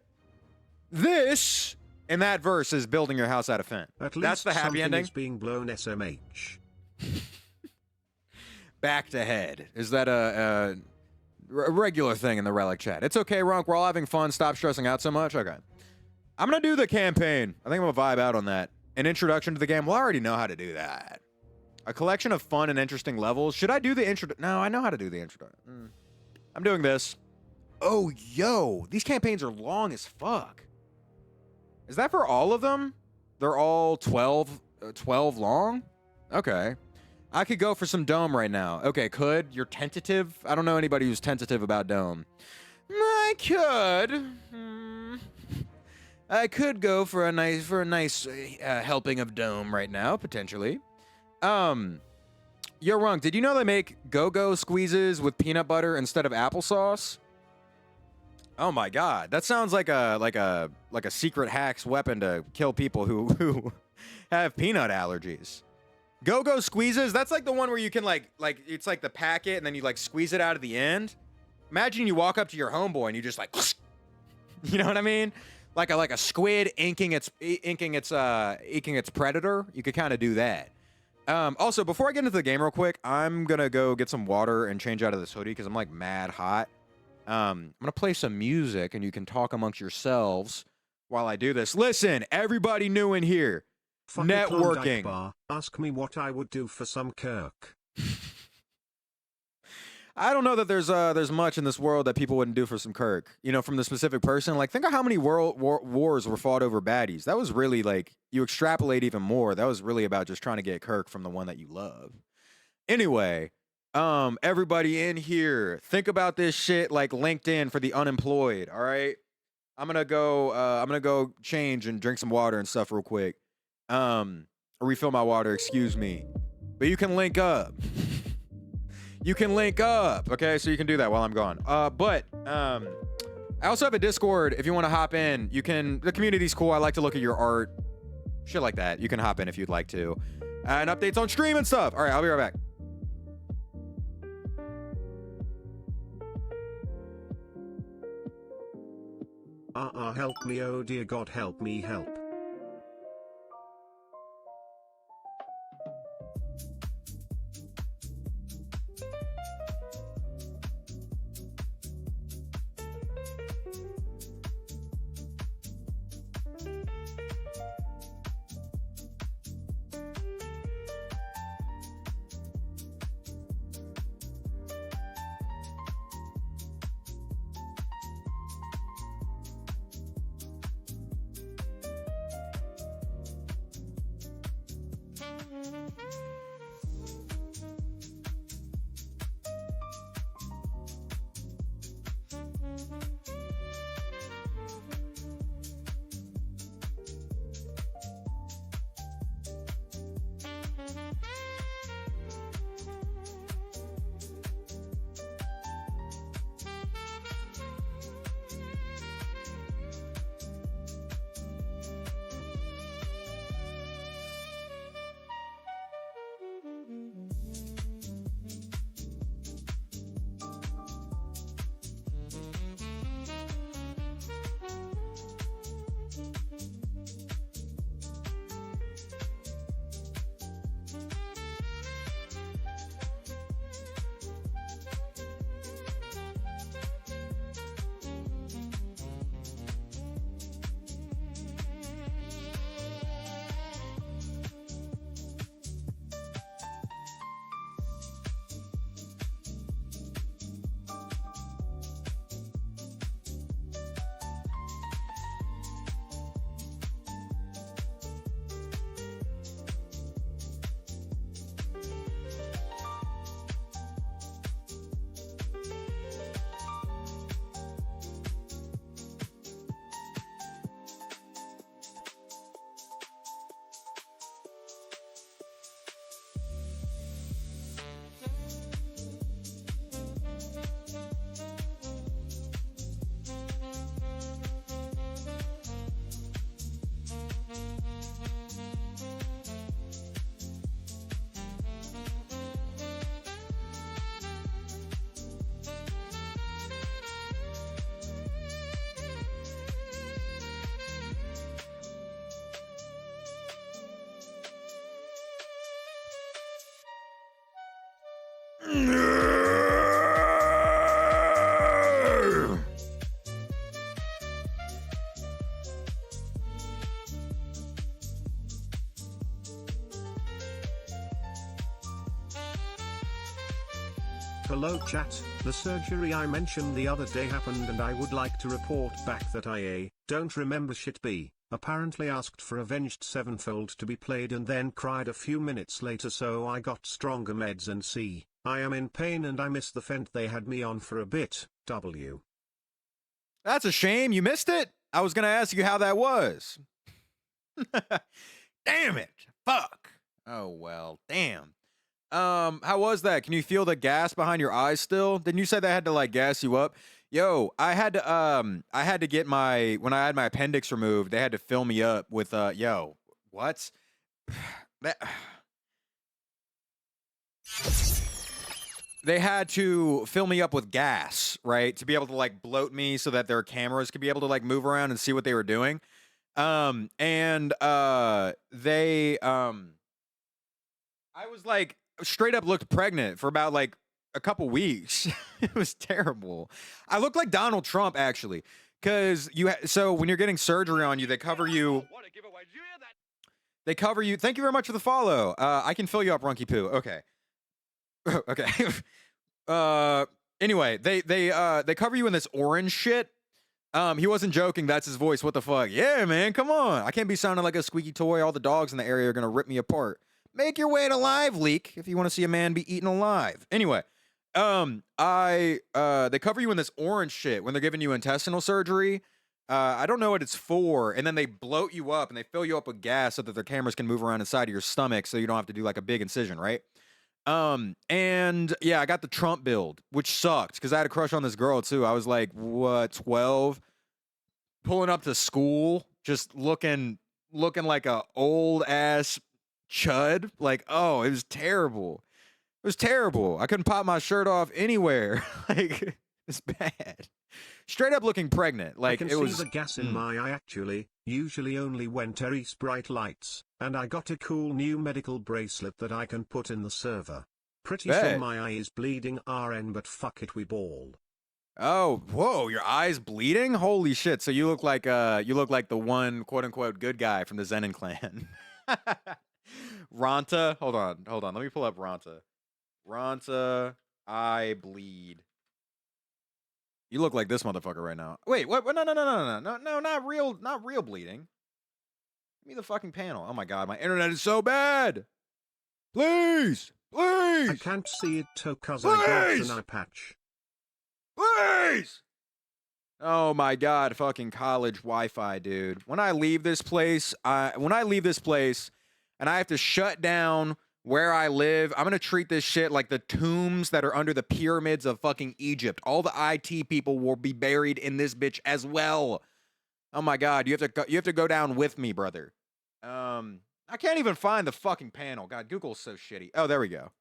And that verse is building your house out of Fent. That's the happy ending. Is being blown SMH. Back to head. Is that a regular thing in the Relic chat? It's okay, Ronk. We're all having fun. Stop stressing out so much. Okay. I'm going to do the campaign. I think I'm going to vibe out on that. An introduction to the game. Well, I already know how to do that. A collection of fun and interesting levels. Should I do the intro? No, I know how to do the introduction. I'm doing this. Oh, yo. These campaigns are long as fuck. Is that for all of them? They're all 12 long? Okay. I could go for some Dome right now. Okay, could. You're tentative? I don't know anybody who's tentative about Dome. I could. I could go for a nice helping of Dome right now, potentially. Yo, Rung, did you know they make go-go squeezes with peanut butter instead of applesauce? Oh my god, that sounds like a secret hacks weapon to kill people who have peanut allergies. Go-go squeezes, that's like the one where you can like it's like the packet and then you like squeeze it out at the end. Imagine you walk up to your homeboy and you just like you know what I mean? Like a squid inking its predator. You could kind of do that. Also, before I get into the game real quick, I'm gonna go get some water and change out of this hoodie because I'm like mad hot. I'm gonna play some music and you can talk amongst yourselves while I do this. Listen, everybody new in here. Fuck Networking. Bar. Ask me what I would do for some Kirk. I don't know that there's much in this world that people wouldn't do for some Kirk. You know, from the specific person. Like, think of how many wars were fought over baddies. That was really like, you extrapolate even more. That was really about just trying to get Kirk from the one that you love. Anyway, everybody in here, think about this shit like LinkedIn for the unemployed. All right, I'm gonna go change and drink some water and stuff real quick. Refill my water. Excuse me, but you can link up. You can link up, okay? So you can do that while I'm gone. But I also have a Discord. If you want to hop in, you can. The community's cool. I like to look at your art, shit like that. You can hop in if you'd like to, and updates on stream and stuff. All right, I'll be right back. Help me, oh dear God, help me, help. Hello chat, the surgery I mentioned the other day happened and I would like to report back that I don't remember shit. B apparently asked for Avenged Sevenfold to be played and then cried a few minutes later, so I got stronger meds, and C I am in pain and I miss the fent they had me on for a bit. W. That's a shame. You missed it. I was gonna ask you how that was. Damn it. Fuck. Oh well, damn. How was that? Can you feel the gas behind your eyes still? Didn't you say they had to like gas you up? Yo, I had to get my when I had my appendix removed, they had to fill me up with yo, what? That they had to fill me up with gas, right? To be able to like bloat me so that their cameras could be able to like move around and see what they were doing. And they I was like straight up looked pregnant for about like a couple weeks. It was terrible. I looked like Donald Trump actually, because so when you're getting surgery on you, they cover you. They cover you. Thank you very much for the follow. I can fill you up, Runky Poo. Okay. Okay. Anyway, they cover you in this orange shit. He wasn't joking. That's his voice. What the fuck? Yeah, man. Come on. I can't be sounding like a squeaky toy. All the dogs in the area are gonna rip me apart. Make your way to Live Leak if you want to see a man be eaten alive. Anyway, they cover you in this orange shit when they're giving you intestinal surgery. I don't know what it's for, and then they bloat you up and they fill you up with gas so that their cameras can move around inside of your stomach, so you don't have to do like a big incision, right? And yeah, I got the Trump build, which sucked because I had a crush on this girl too. I was like, what, 12? Pulling up to school, just looking like a old ass chud. Like, oh, it was terrible. It was terrible. I couldn't pop my shirt off anywhere. Like, it's bad. Straight up looking pregnant. Like, I can it was. see the gas in my eye actually, usually only when Terry's bright lights, and I got a cool new medical bracelet that I can put in the server. Pretty sure my eye is bleeding RN, but fuck it, we ball. Oh, whoa, your eye's bleeding? Holy shit. So you look like the one quote unquote good guy from the Zenin clan. Ronta, hold on. Let me pull up Ronta. Ronta, I bleed. You look like this motherfucker right now. Wait, what? No, not real bleeding. Give me the fucking panel. Oh my god, my internet is so bad. Please. I can't see it too cause I got an eye patch. Please. Oh my god, fucking college Wi-Fi, dude. When I leave this place, and I have to shut down where I live, I'm gonna treat this shit like the tombs that are under the pyramids of fucking Egypt. All the IT people will be buried in this bitch as well. Oh my god, you have to go down with me, brother. I can't even find the fucking panel. God, Google's so shitty. Oh, there we go.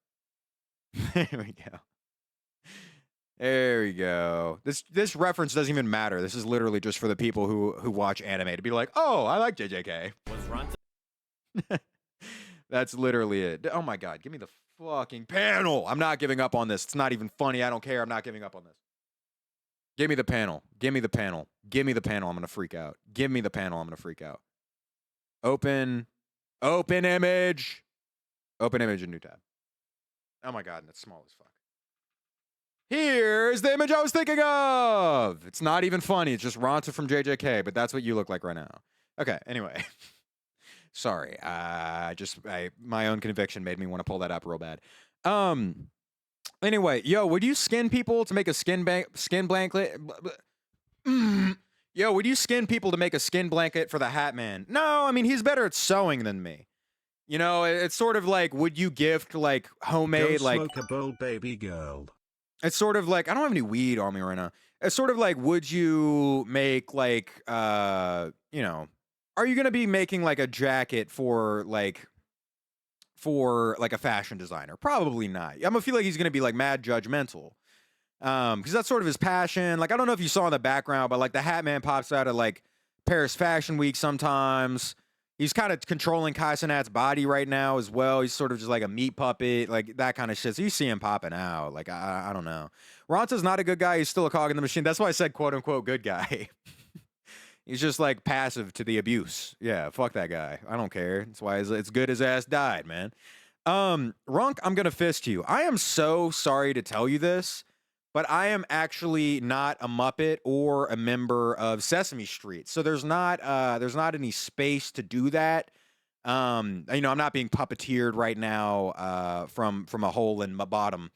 There we go. There we go. This reference doesn't even matter. This is literally just for the people who watch anime to be like, oh, I like JJK. That's literally it. Oh my god, give me the fucking panel. I'm not giving up on this. It's not even funny. I don't care. I'm not giving up on this. Give me the panel. Give me the panel. Give me the panel. I'm gonna freak out. Give me the panel. I'm gonna freak out. Open image. Open image in new tab. Oh my god, and it's small as fuck. Here's the image I was thinking of. It's not even funny. It's just Ronta from JJK, but that's what you look like right now. Okay, anyway. Sorry. My own conviction made me want to pull that up real bad. Anyway, yo, would you skin people to make a skin blanket? Yo, would you skin people to make a skin blanket for the Hat Man? No, I mean, he's better at sewing than me. You know, it's sort of like, would you gift like homemade, Go like smoke a bowl, baby girl. It's sort of like, I don't have any weed on me right now. It's sort of like, would you make like, you know, are you gonna be making like a jacket for like a fashion designer? Probably not. I'm gonna feel like he's gonna be like mad judgmental. Because that's sort of his passion. Like, I don't know if you saw in the background, but like the Hat Man pops out at like Paris Fashion Week sometimes. He's kind of controlling Kai Cenat's body right now as well. He's sort of just like a meat puppet, like that kind of shit. So you see him popping out. Like, I don't know. Ronta's not a good guy. He's still a cog in the machine. That's why I said quote unquote good guy. He's just like passive to the abuse. Yeah, fuck that guy. I don't care. That's why it's good his ass died, man. Runk, I'm going to fist you. I am so sorry to tell you this, but I am actually not a Muppet or a member of Sesame Street. So there's not any space to do that. You know, I'm not being puppeteered right now from a hole in my bottom.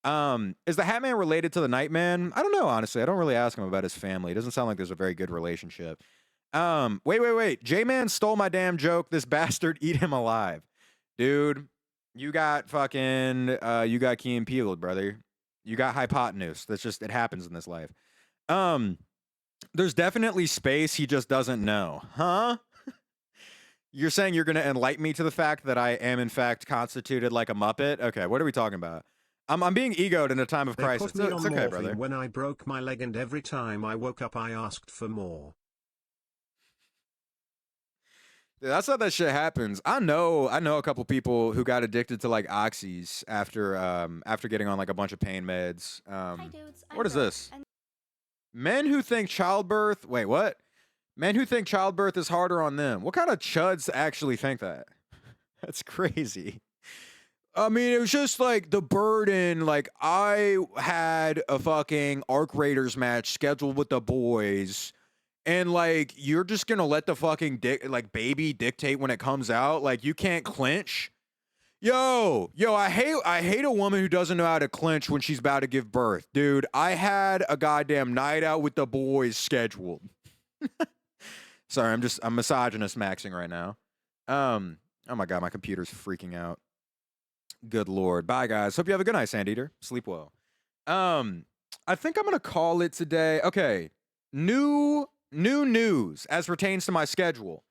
Is the Hat Man related to the Nightman? I don't know, honestly. I don't really ask him about his family. It doesn't sound like there's a very good relationship. Wait. J-Man stole my damn joke. This bastard, eat him alive. Dude, you got fucking you got Key and Peele, brother. You got hypotenuse. That's just it happens in this life. Um, there's definitely space he just doesn't know. Huh? You're saying you're gonna enlighten me to the fact that I am in fact constituted like a Muppet? Okay, what are we talking about? I'm being egoed in a time of They crisis. put me on It's okay, morphine brother. when I broke my leg, and every time I woke up I asked for more. Dude, that's how that shit happens. I know a couple people who got addicted to like oxys after getting on like a bunch of pain meds. Hi dudes, What is this? Men who think childbirth. Wait, what? Men who think childbirth is harder on them. What kind of chuds actually think that? That's crazy. I mean, it was just like the burden. Like, I had a fucking Arc Raiders match scheduled with the boys, and like, you're just gonna let the fucking baby dictate when it comes out. Like, you can't clinch. Yo, I hate a woman who doesn't know how to clinch when she's about to give birth, dude. I had a goddamn night out with the boys scheduled. Sorry, I'm misogynist maxing right now. Oh my god, my computer's freaking out. Good lord. Bye guys. Hope you have a good night, Sandeater. Sleep well. I think I'm gonna call it today. Okay. New news as pertains to my schedule.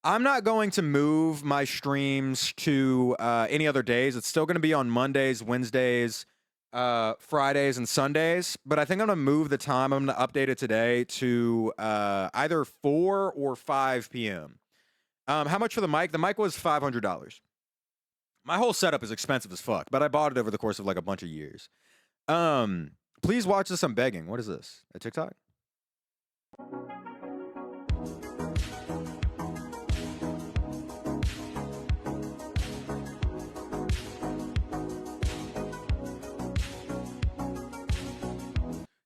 I'm not going to move my streams to any other days. It's still going to be on Mondays, Wednesdays, Fridays, and Sundays. But I think I'm going to move the time. I'm going to update it today to either 4 or 5 p.m. How much for the mic? The mic was $500. My whole setup is expensive as fuck, but I bought it over the course of like a bunch of years. Please watch this. I'm begging. What is this? A TikTok?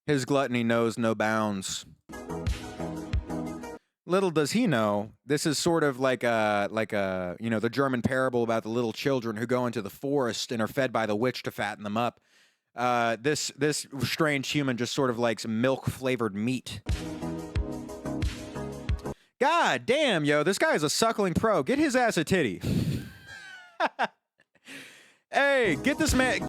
His gluttony knows no bounds. Little does he know, this is sort of like a the German parable about the little children who go into the forest and are fed by the witch to fatten them up. This strange human just sort of likes milk flavored meat. God damn, yo, this guy is a suckling pro. Get his ass a titty. Hey, get this man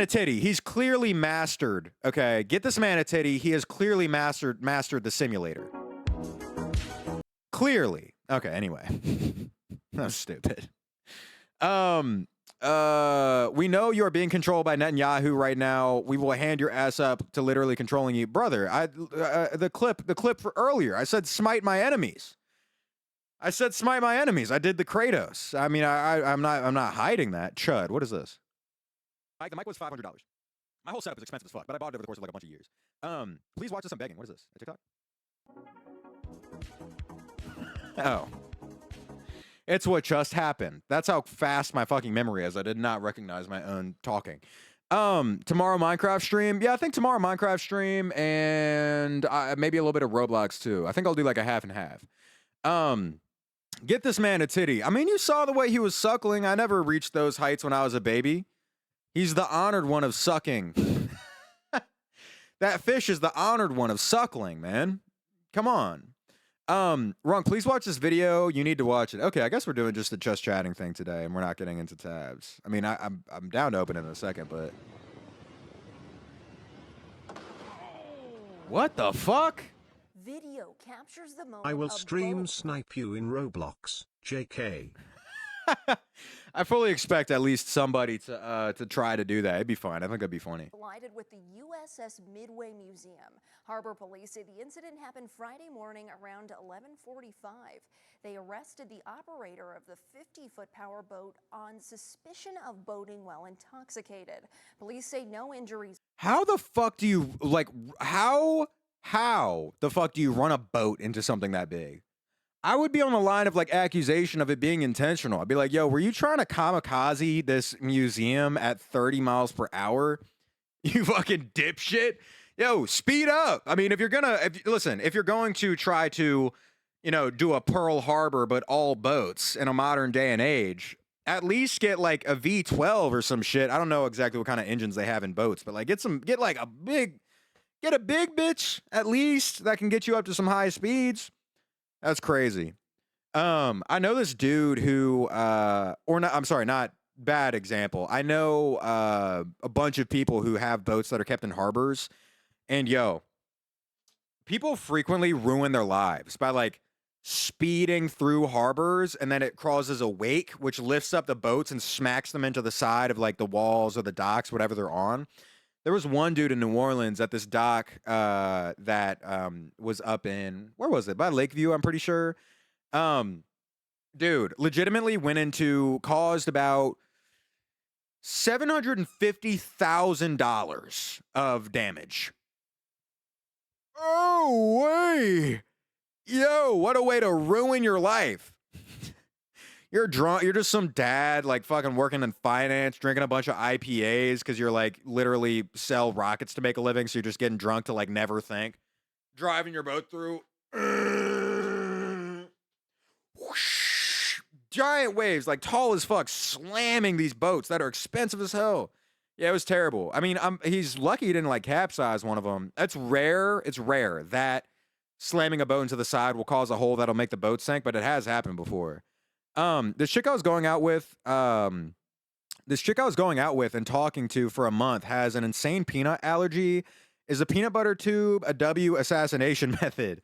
a titty. He's clearly mastered. Okay, get this man a titty. He has clearly mastered the simulator. Clearly. Okay, anyway. That's stupid. We know you are being controlled by Netanyahu right now. We will hand your ass up to literally controlling you. Brother, the clip for earlier, I said smite my enemies. I did the Kratos. I mean, I'm not hiding that. Chud, what is this? The mic was $500. My whole setup is expensive as fuck, but I bought it over the course of like a bunch of years. Please watch this. I'm begging. What is this? A TikTok? Oh. It's what just happened. That's how fast my fucking memory is. I did not recognize my own talking. Tomorrow Minecraft stream. Yeah, I think tomorrow Minecraft stream and maybe a little bit of Roblox too. I think I'll do like a half and half. Get this man a titty. I mean, you saw the way he was suckling. I never reached those heights when I was a baby. He's the honored one of sucking. That fish is the honored one of suckling, man. Come on. Ron, please watch this video. You need to watch it. Okay, I guess we're doing just a just chatting thing today, and we're not getting into tabs. I mean, I'm down to open it in a second, but what the fuck? Video captures the moment. I will stream snipe you in Roblox, JK. I fully expect at least somebody to try to do that. It'd be fine. I think it'd be funny. Collided with the USS Midway Museum. Harbor police say the incident happened Friday morning around 11:45. They arrested the operator of the 50-foot powerboat on suspicion of boating while intoxicated. Police say no injuries. How the fuck do you how the fuck do you run a boat into something that big? I would be on the line of like accusation of it being intentional. I'd be like, yo, were you trying to kamikaze this museum at 30 miles per hour? You fucking dipshit. Yo, speed up. I mean, if you're going to try to, do a Pearl Harbor, but all boats in a modern day and age, at least get like a V12 or some shit. I don't know exactly what kind of engines they have in boats, but like get a big bitch at least that can get you up to some high speeds. That's crazy. I know this dude who, or not, I'm sorry, not bad example. I know a bunch of people who have boats that are kept in harbors, and yo, people frequently ruin their lives by like speeding through harbors, and then it causes a wake, which lifts up the boats and smacks them into the side of like the walls or the docks, whatever they're on. There was one dude in New Orleans at this dock that was up in, where was it? By Lakeview, I'm pretty sure. Dude, legitimately caused about $750,000 of damage. Oh, way. Yo, what a way to ruin your life. You're drunk. You're just some dad, like fucking working in finance, drinking a bunch of IPAs because you're like literally sell rockets to make a living. So you're just getting drunk to like never think. Driving your boat through. Whoosh, giant waves, like tall as fuck, slamming these boats that are expensive as hell. Yeah, it was terrible. I mean, he's lucky he didn't like capsize one of them. That's rare. It's rare that slamming a boat into the side will cause a hole that'll make the boat sink, but it has happened before. This chick I was going out with, and talking to for a month has an insane peanut allergy. Is a peanut butter tube a W assassination method?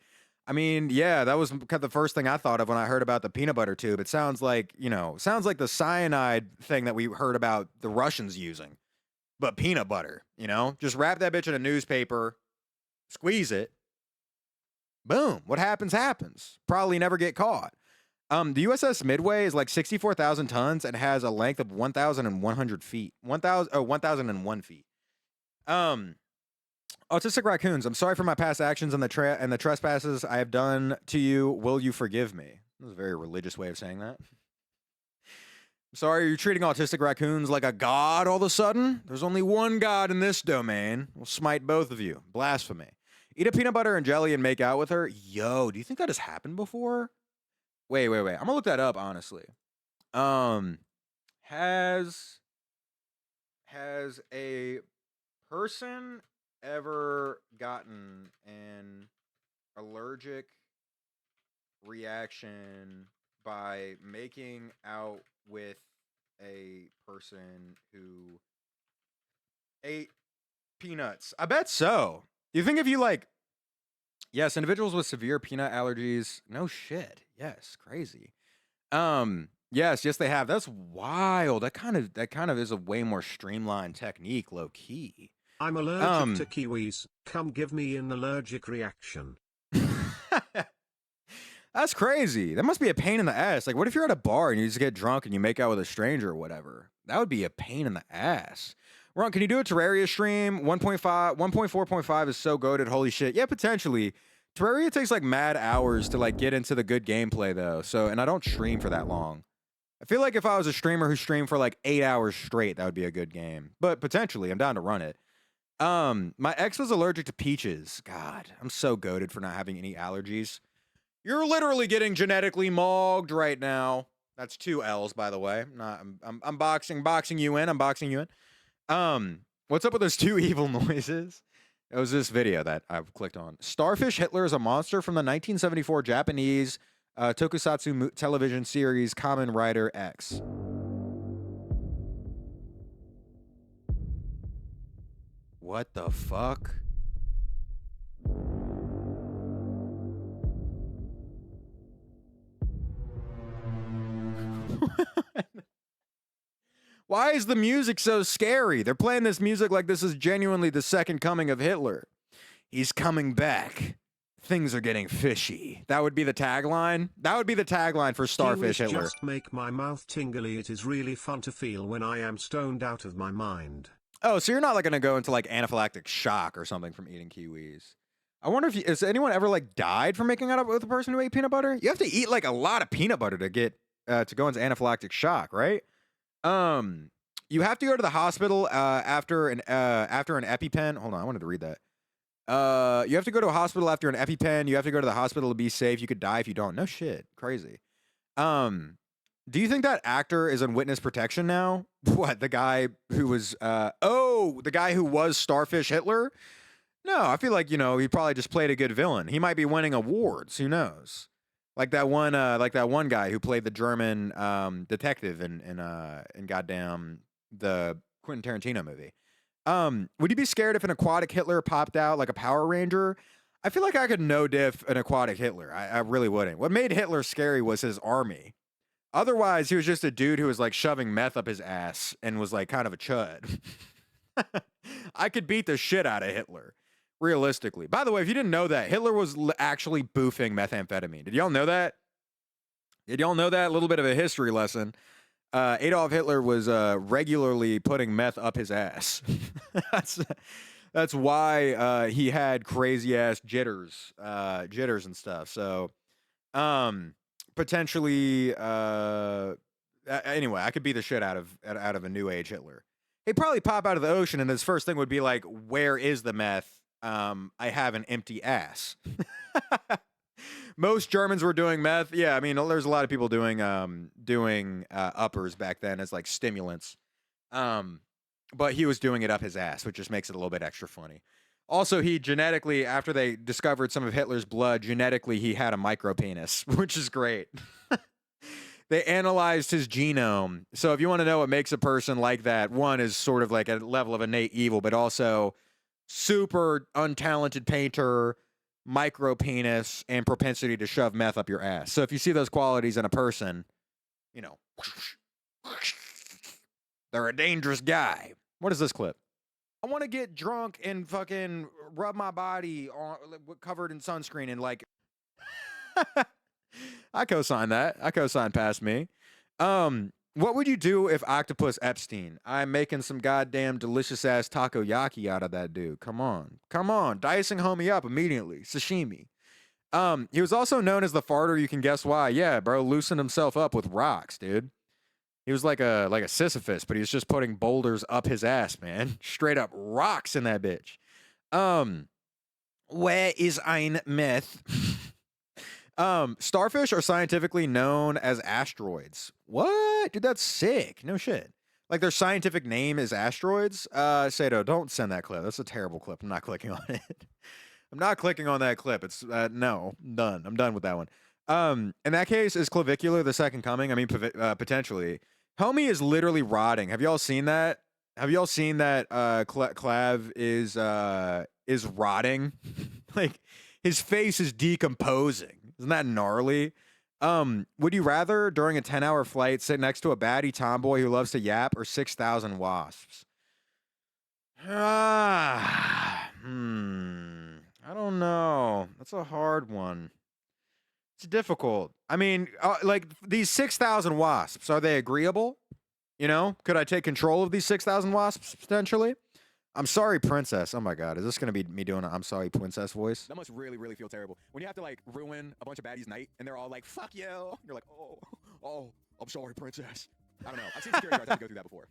I mean, yeah, that was kind of the first thing I thought of when I heard about the peanut butter tube. It sounds like, the cyanide thing that we heard about the Russians using, but peanut butter, just wrap that bitch in a newspaper, squeeze it, boom. What happens, happens. Probably never get caught. The USS Midway is like 64,000 tons and has a length of 1,100 feet. 1,001 feet. Autistic raccoons, I'm sorry for my past actions and the trespasses I have done to you. Will you forgive me? That was a very religious way of saying that. I'm sorry, you're treating autistic raccoons like a god all of a sudden? There's only one god in this domain. We'll smite both of you. Blasphemy. Eat a peanut butter and jelly and make out with her? Yo, do you think that has happened before? Wait. I'm gonna look that up, honestly. Has a person ever gotten an allergic reaction by making out with a person who ate peanuts? I bet so. You think if you yes, individuals with severe peanut allergies, no shit. Yes, crazy. Yes, they have. That's wild. That kind of is a way more streamlined technique, low key. I'm allergic to kiwis. Come give me an allergic reaction. That's crazy. That must be a pain in the ass. Like, what if you're at a bar and you just get drunk and you make out with a stranger or whatever? That would be a pain in the ass. Ron, can you do a Terraria stream? 1.4.5 is so goated. Holy shit. Yeah, potentially. Terraria takes like mad hours to get into the good gameplay though. So, and I don't stream for that long. I feel like if I was a streamer who streamed for like 8 hours straight, that would be a good game. But potentially, I'm down to run it. My ex was allergic to peaches. God, I'm so goated for not having any allergies. You're literally getting genetically mogged right now. That's 2 L's, by the way. I'm boxing you in. I'm boxing you in. What's up with those 2 evil noises? It was this video that I've clicked on. Starfish Hitler is a monster from the 1974 Japanese tokusatsu television series Kamen Rider X. What the fuck? Why is the music so scary? They're playing this music like this is genuinely the second coming of Hitler. He's coming back. Things are getting fishy. That would be the tagline. That would be the tagline for Starfish Kiwis Hitler. Just make my mouth tingly. It is really fun to feel when I am stoned out of my mind. Oh, so you're not going to go into anaphylactic shock or something from eating kiwis. I wonder if has anyone ever died from making out with a person who ate peanut butter? You have to eat a lot of peanut butter to get to go into anaphylactic shock, right? You have to go to the hospital after an EpiPen. Hold on, I wanted to read that. You have to go to a hospital after an EpiPen. You have to go to the hospital to be safe. You could die if you don't. No shit, crazy. Do you think that actor is on witness protection now? What, the guy who was the guy who was Starfish Hitler? No, I feel like he probably just played a good villain. He might be winning awards. Who knows? like that one guy who played the German detective in goddamn the Quentin Tarantino movie. Would you be scared if an aquatic Hitler popped out like a Power Ranger? I feel like I could no diff an aquatic Hitler. I really wouldn't. What made Hitler scary was his army. Otherwise, he was just a dude who was like shoving meth up his ass and was like kind of a chud. I could beat the shit out of Hitler, realistically. By the way, if you didn't know that, Hitler was actually boofing methamphetamine. Did y'all know that? Did y'all know that? A little bit of a history lesson. Adolf Hitler was regularly putting meth up his ass. That's why he had crazy ass jitters and stuff. So, potentially, anyway, I could beat the shit out of a new age Hitler. He'd probably pop out of the ocean, and his first thing would be like, "Where is the meth? I have an empty ass." Most Germans were doing meth. Yeah, I mean, there's a lot of people doing uppers back then as like stimulants. But he was doing it up his ass, which just makes it a little bit extra funny. Also, he genetically, after they discovered some of Hitler's blood, genetically he had a micro penis, which is great. They analyzed his genome. So if you want to know what makes a person like that, one is sort of like a level of innate evil, but also super untalented painter, micro penis, and propensity to shove meth up your ass. So if you see those qualities in a person, you know, they're a dangerous guy. What is this clip? I want to get drunk and fucking rub my body on covered in sunscreen and like I co-sign that. I co-sign past me. What would you do if Octopus Epstein? I'm making some goddamn delicious ass takoyaki out of that dude. Come on. Dicing homie up immediately. Sashimi. He was also known as the farter. You can guess why. Yeah, bro, loosened himself up with rocks, dude. He was like a Sisyphus, but he was just putting boulders up his ass, man. Straight up rocks in that bitch. Where is ein myth? Starfish are scientifically known as asteroids. What? Dude, that's sick. No shit. Like their scientific name is asteroids? Sato, don't send that clip. That's a terrible clip. I'm not clicking on it. I'm not clicking on that clip. It's no, I'm done. I'm done with that one. In that case, is Clavicular the second coming? I mean, potentially. Homie is literally rotting. Have y'all seen that? Have y'all seen that Clav is rotting? Like his face is decomposing. Isn't that gnarly? Would you rather, during a 10-hour flight, sit next to a baddie tomboy who loves to yap or 6,000 wasps? I don't know. That's a hard one. It's difficult. I mean, like these 6,000 wasps, are they agreeable? You know, could I take control of these 6,000 wasps potentially? I'm sorry, princess. Oh my God, is this gonna be me doing a I'm sorry, princess voice? That must really, really feel terrible when you have to like ruin a bunch of baddies' night and they're all like, "Fuck you." You're like, "Oh, I'm sorry, princess." I don't know. I've seen security guards have to go through that before.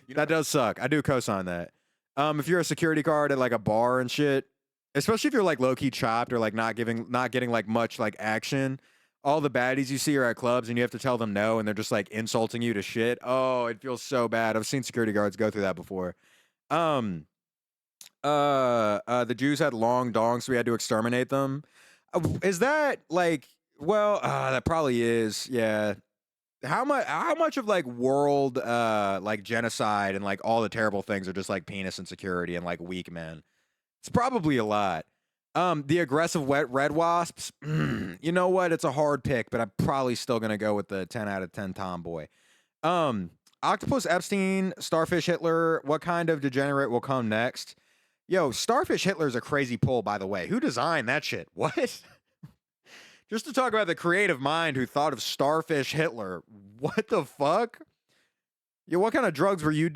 That does suck. I do co-sign that. If you're a security guard at like a bar and shit, especially if you're like low key chopped or like not getting like much like action. All the baddies you see are at clubs and you have to tell them no and they're just like insulting you to shit. Oh, it feels so bad. I've seen security guards go through that before. The Jews had long dongs, so we had to exterminate them. Is that like, well, that probably is. Yeah. How much of like world, like genocide and like all the terrible things are just like penis insecurity and like weak men? It's probably a lot. The aggressive red wasps, you know what? It's a hard pick, but I'm probably still going to go with the 10 out of 10 tomboy. Octopus Epstein, Starfish Hitler, what kind of degenerate will come next? Yo, Starfish Hitler's a crazy pull, by the way. Who designed that shit? What? Just to talk about the creative mind who thought of Starfish Hitler. What the fuck? Yo, what kind of drugs were you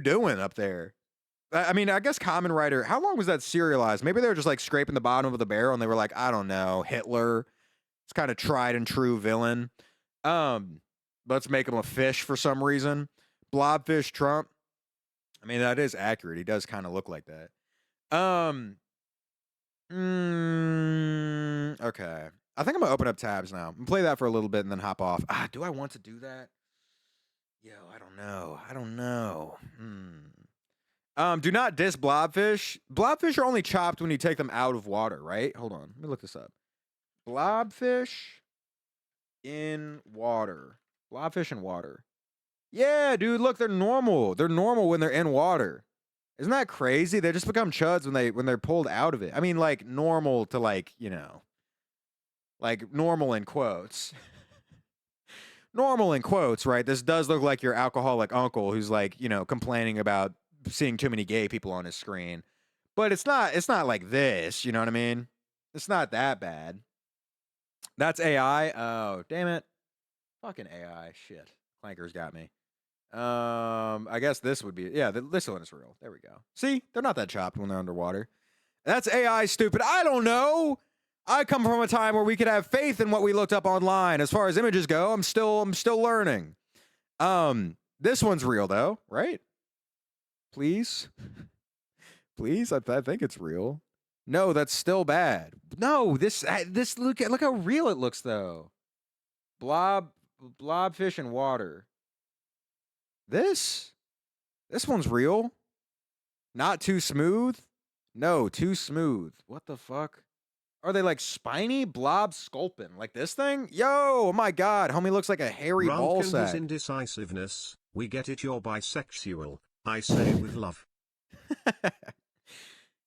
doing up there? I mean, I guess Kamen Rider, how long was that serialized? Maybe they were just like scraping the bottom of the barrel and they were like, I don't know, Hitler. It's kind of tried and true villain. Let's make him a fish for some reason. Blobfish Trump. I mean, that is accurate. He does kind of look like that. Okay. I think I'm gonna open up tabs now and play that for a little bit and then hop off. Do I want to do that? Yo, I don't know. Do not diss blobfish. Blobfish are only chopped when you take them out of water, right? Hold on. Let me look this up. Blobfish in water. Blobfish in water. Yeah, dude, look, they're normal. They're normal when they're in water. Isn't that crazy? They just become chuds when they're pulled out of it. I mean, like normal to like, like normal in quotes. Normal in quotes, right? This does look like your alcoholic uncle who's like, complaining about seeing too many gay people on his screen. But it's not like this, you know what I mean? It's not that bad. That's AI. Oh, damn it. Fucking AI. Shit. Clanker's got me. I guess this would be, this one is real. There we go. See, they're not that chopped when they're underwater. That's AI, stupid. I don't know. I come from a time where we could have faith in what we looked up online. As far as images go, I'm still learning. This one's real though, right? Please, please. I think it's real. No, that's still bad. No, this look how real it looks though. Blobfish in water. This one's real. Not too smooth. No, too smooth. What the fuck? Are they like spiny blob sculpin? Like this thing? Yo, oh my god, homie looks like a hairy ball Rank and his sack. indecisiveness, we get it, you're bisexual. I say with love.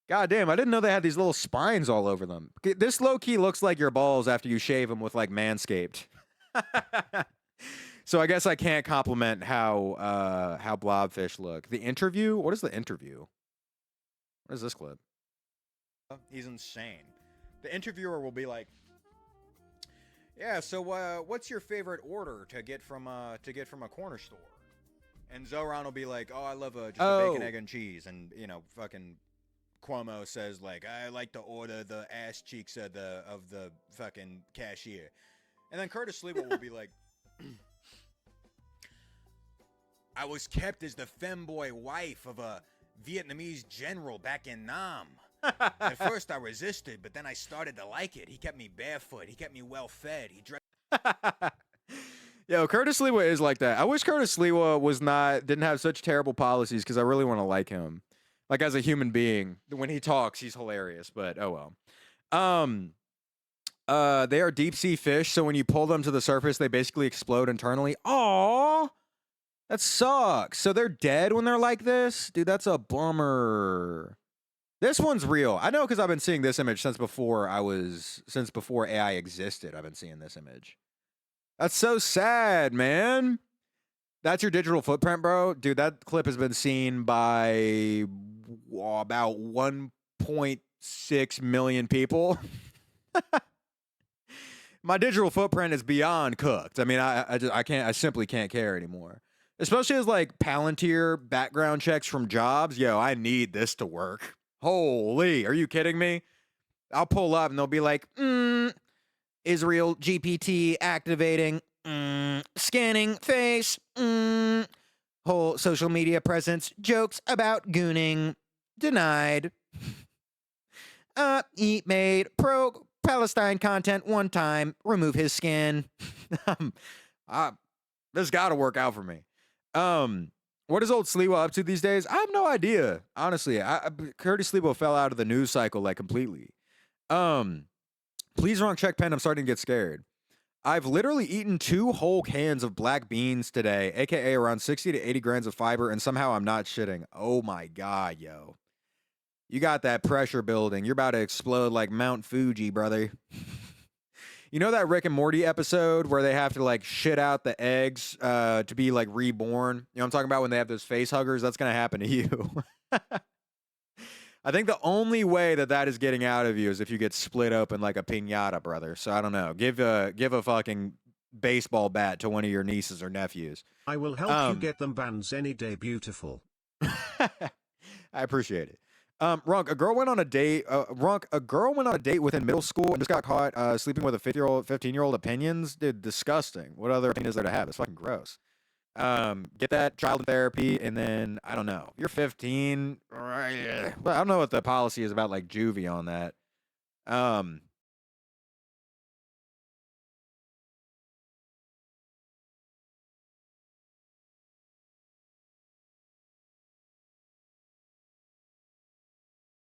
God damn, I didn't know they had these little spines all over them. This low-key looks like your balls after you shave them with like Manscaped. So I guess I can't compliment how blobfish look. The interview? What is the interview? What is this clip? He's insane. The interviewer will be like, "Yeah, so what's your favorite order to get from a corner store?" And Zoran will be like, "Oh, I love just a bacon, egg, and cheese." And fucking Cuomo says like, "I like to order the ass cheeks of the fucking cashier." And then Curtis Sliwa will be like, "I was kept as the femboy wife of a Vietnamese general back in Nam. At first I resisted, but then I started to like it. He kept me barefoot. He kept me well fed. He dressed." Yo, Curtis Sliwa is like that. I wish Curtis Sliwa didn't have such terrible policies because I really want to like him. Like as a human being. When he talks, he's hilarious, but oh well. They are deep sea fish, so when you pull them to the surface, they basically explode internally. Aww. That sucks. So they're dead when they're like this? Dude, that's a bummer. This one's real. I know because I've been seeing this image since before AI existed. I've been seeing this image. That's so sad, man. That's your digital footprint, bro. Dude, that clip has been seen by about 1.6 million people. My digital footprint is beyond cooked. I mean, I simply can't care anymore. Especially as like Palantir background checks from jobs. Yo, I need this to work. Holy, are you kidding me? I'll pull up and they'll be like, Israel GPT activating, scanning face, whole social media presence, jokes about gooning, denied. He made pro-Palestine content one time, remove his skin. This gotta work out for me. What is old Sliwa up to these days? I have no idea. Honestly, Curtis Sliwa fell out of the news cycle like completely. Please wrong check pen. I'm starting to get scared. I've literally eaten 2 whole cans of black beans today, aka around 60 to 80 grams of fiber, and somehow I'm not shitting. Oh my god, yo. You got that pressure building. You're about to explode like Mount Fuji, brother. You know that Rick and Morty episode where they have to like shit out the eggs to be like reborn? You know what I'm talking about when they have those face huggers? That's going to happen to you. I think the only way that is getting out of you is if you get split open like a piñata, brother. So I don't know. Give a fucking baseball bat to one of your nieces or nephews. I will help you get them bands any day, beautiful. I appreciate it. Runk, a girl went on a date. A girl went on a date within middle school and just got caught sleeping with a 15-year-old opinions. Dude, disgusting. What other opinion is there to have? It's fucking gross. Get that child in therapy, and then I don't know. You're 15. Well, I don't know what the policy is about like juvie on that.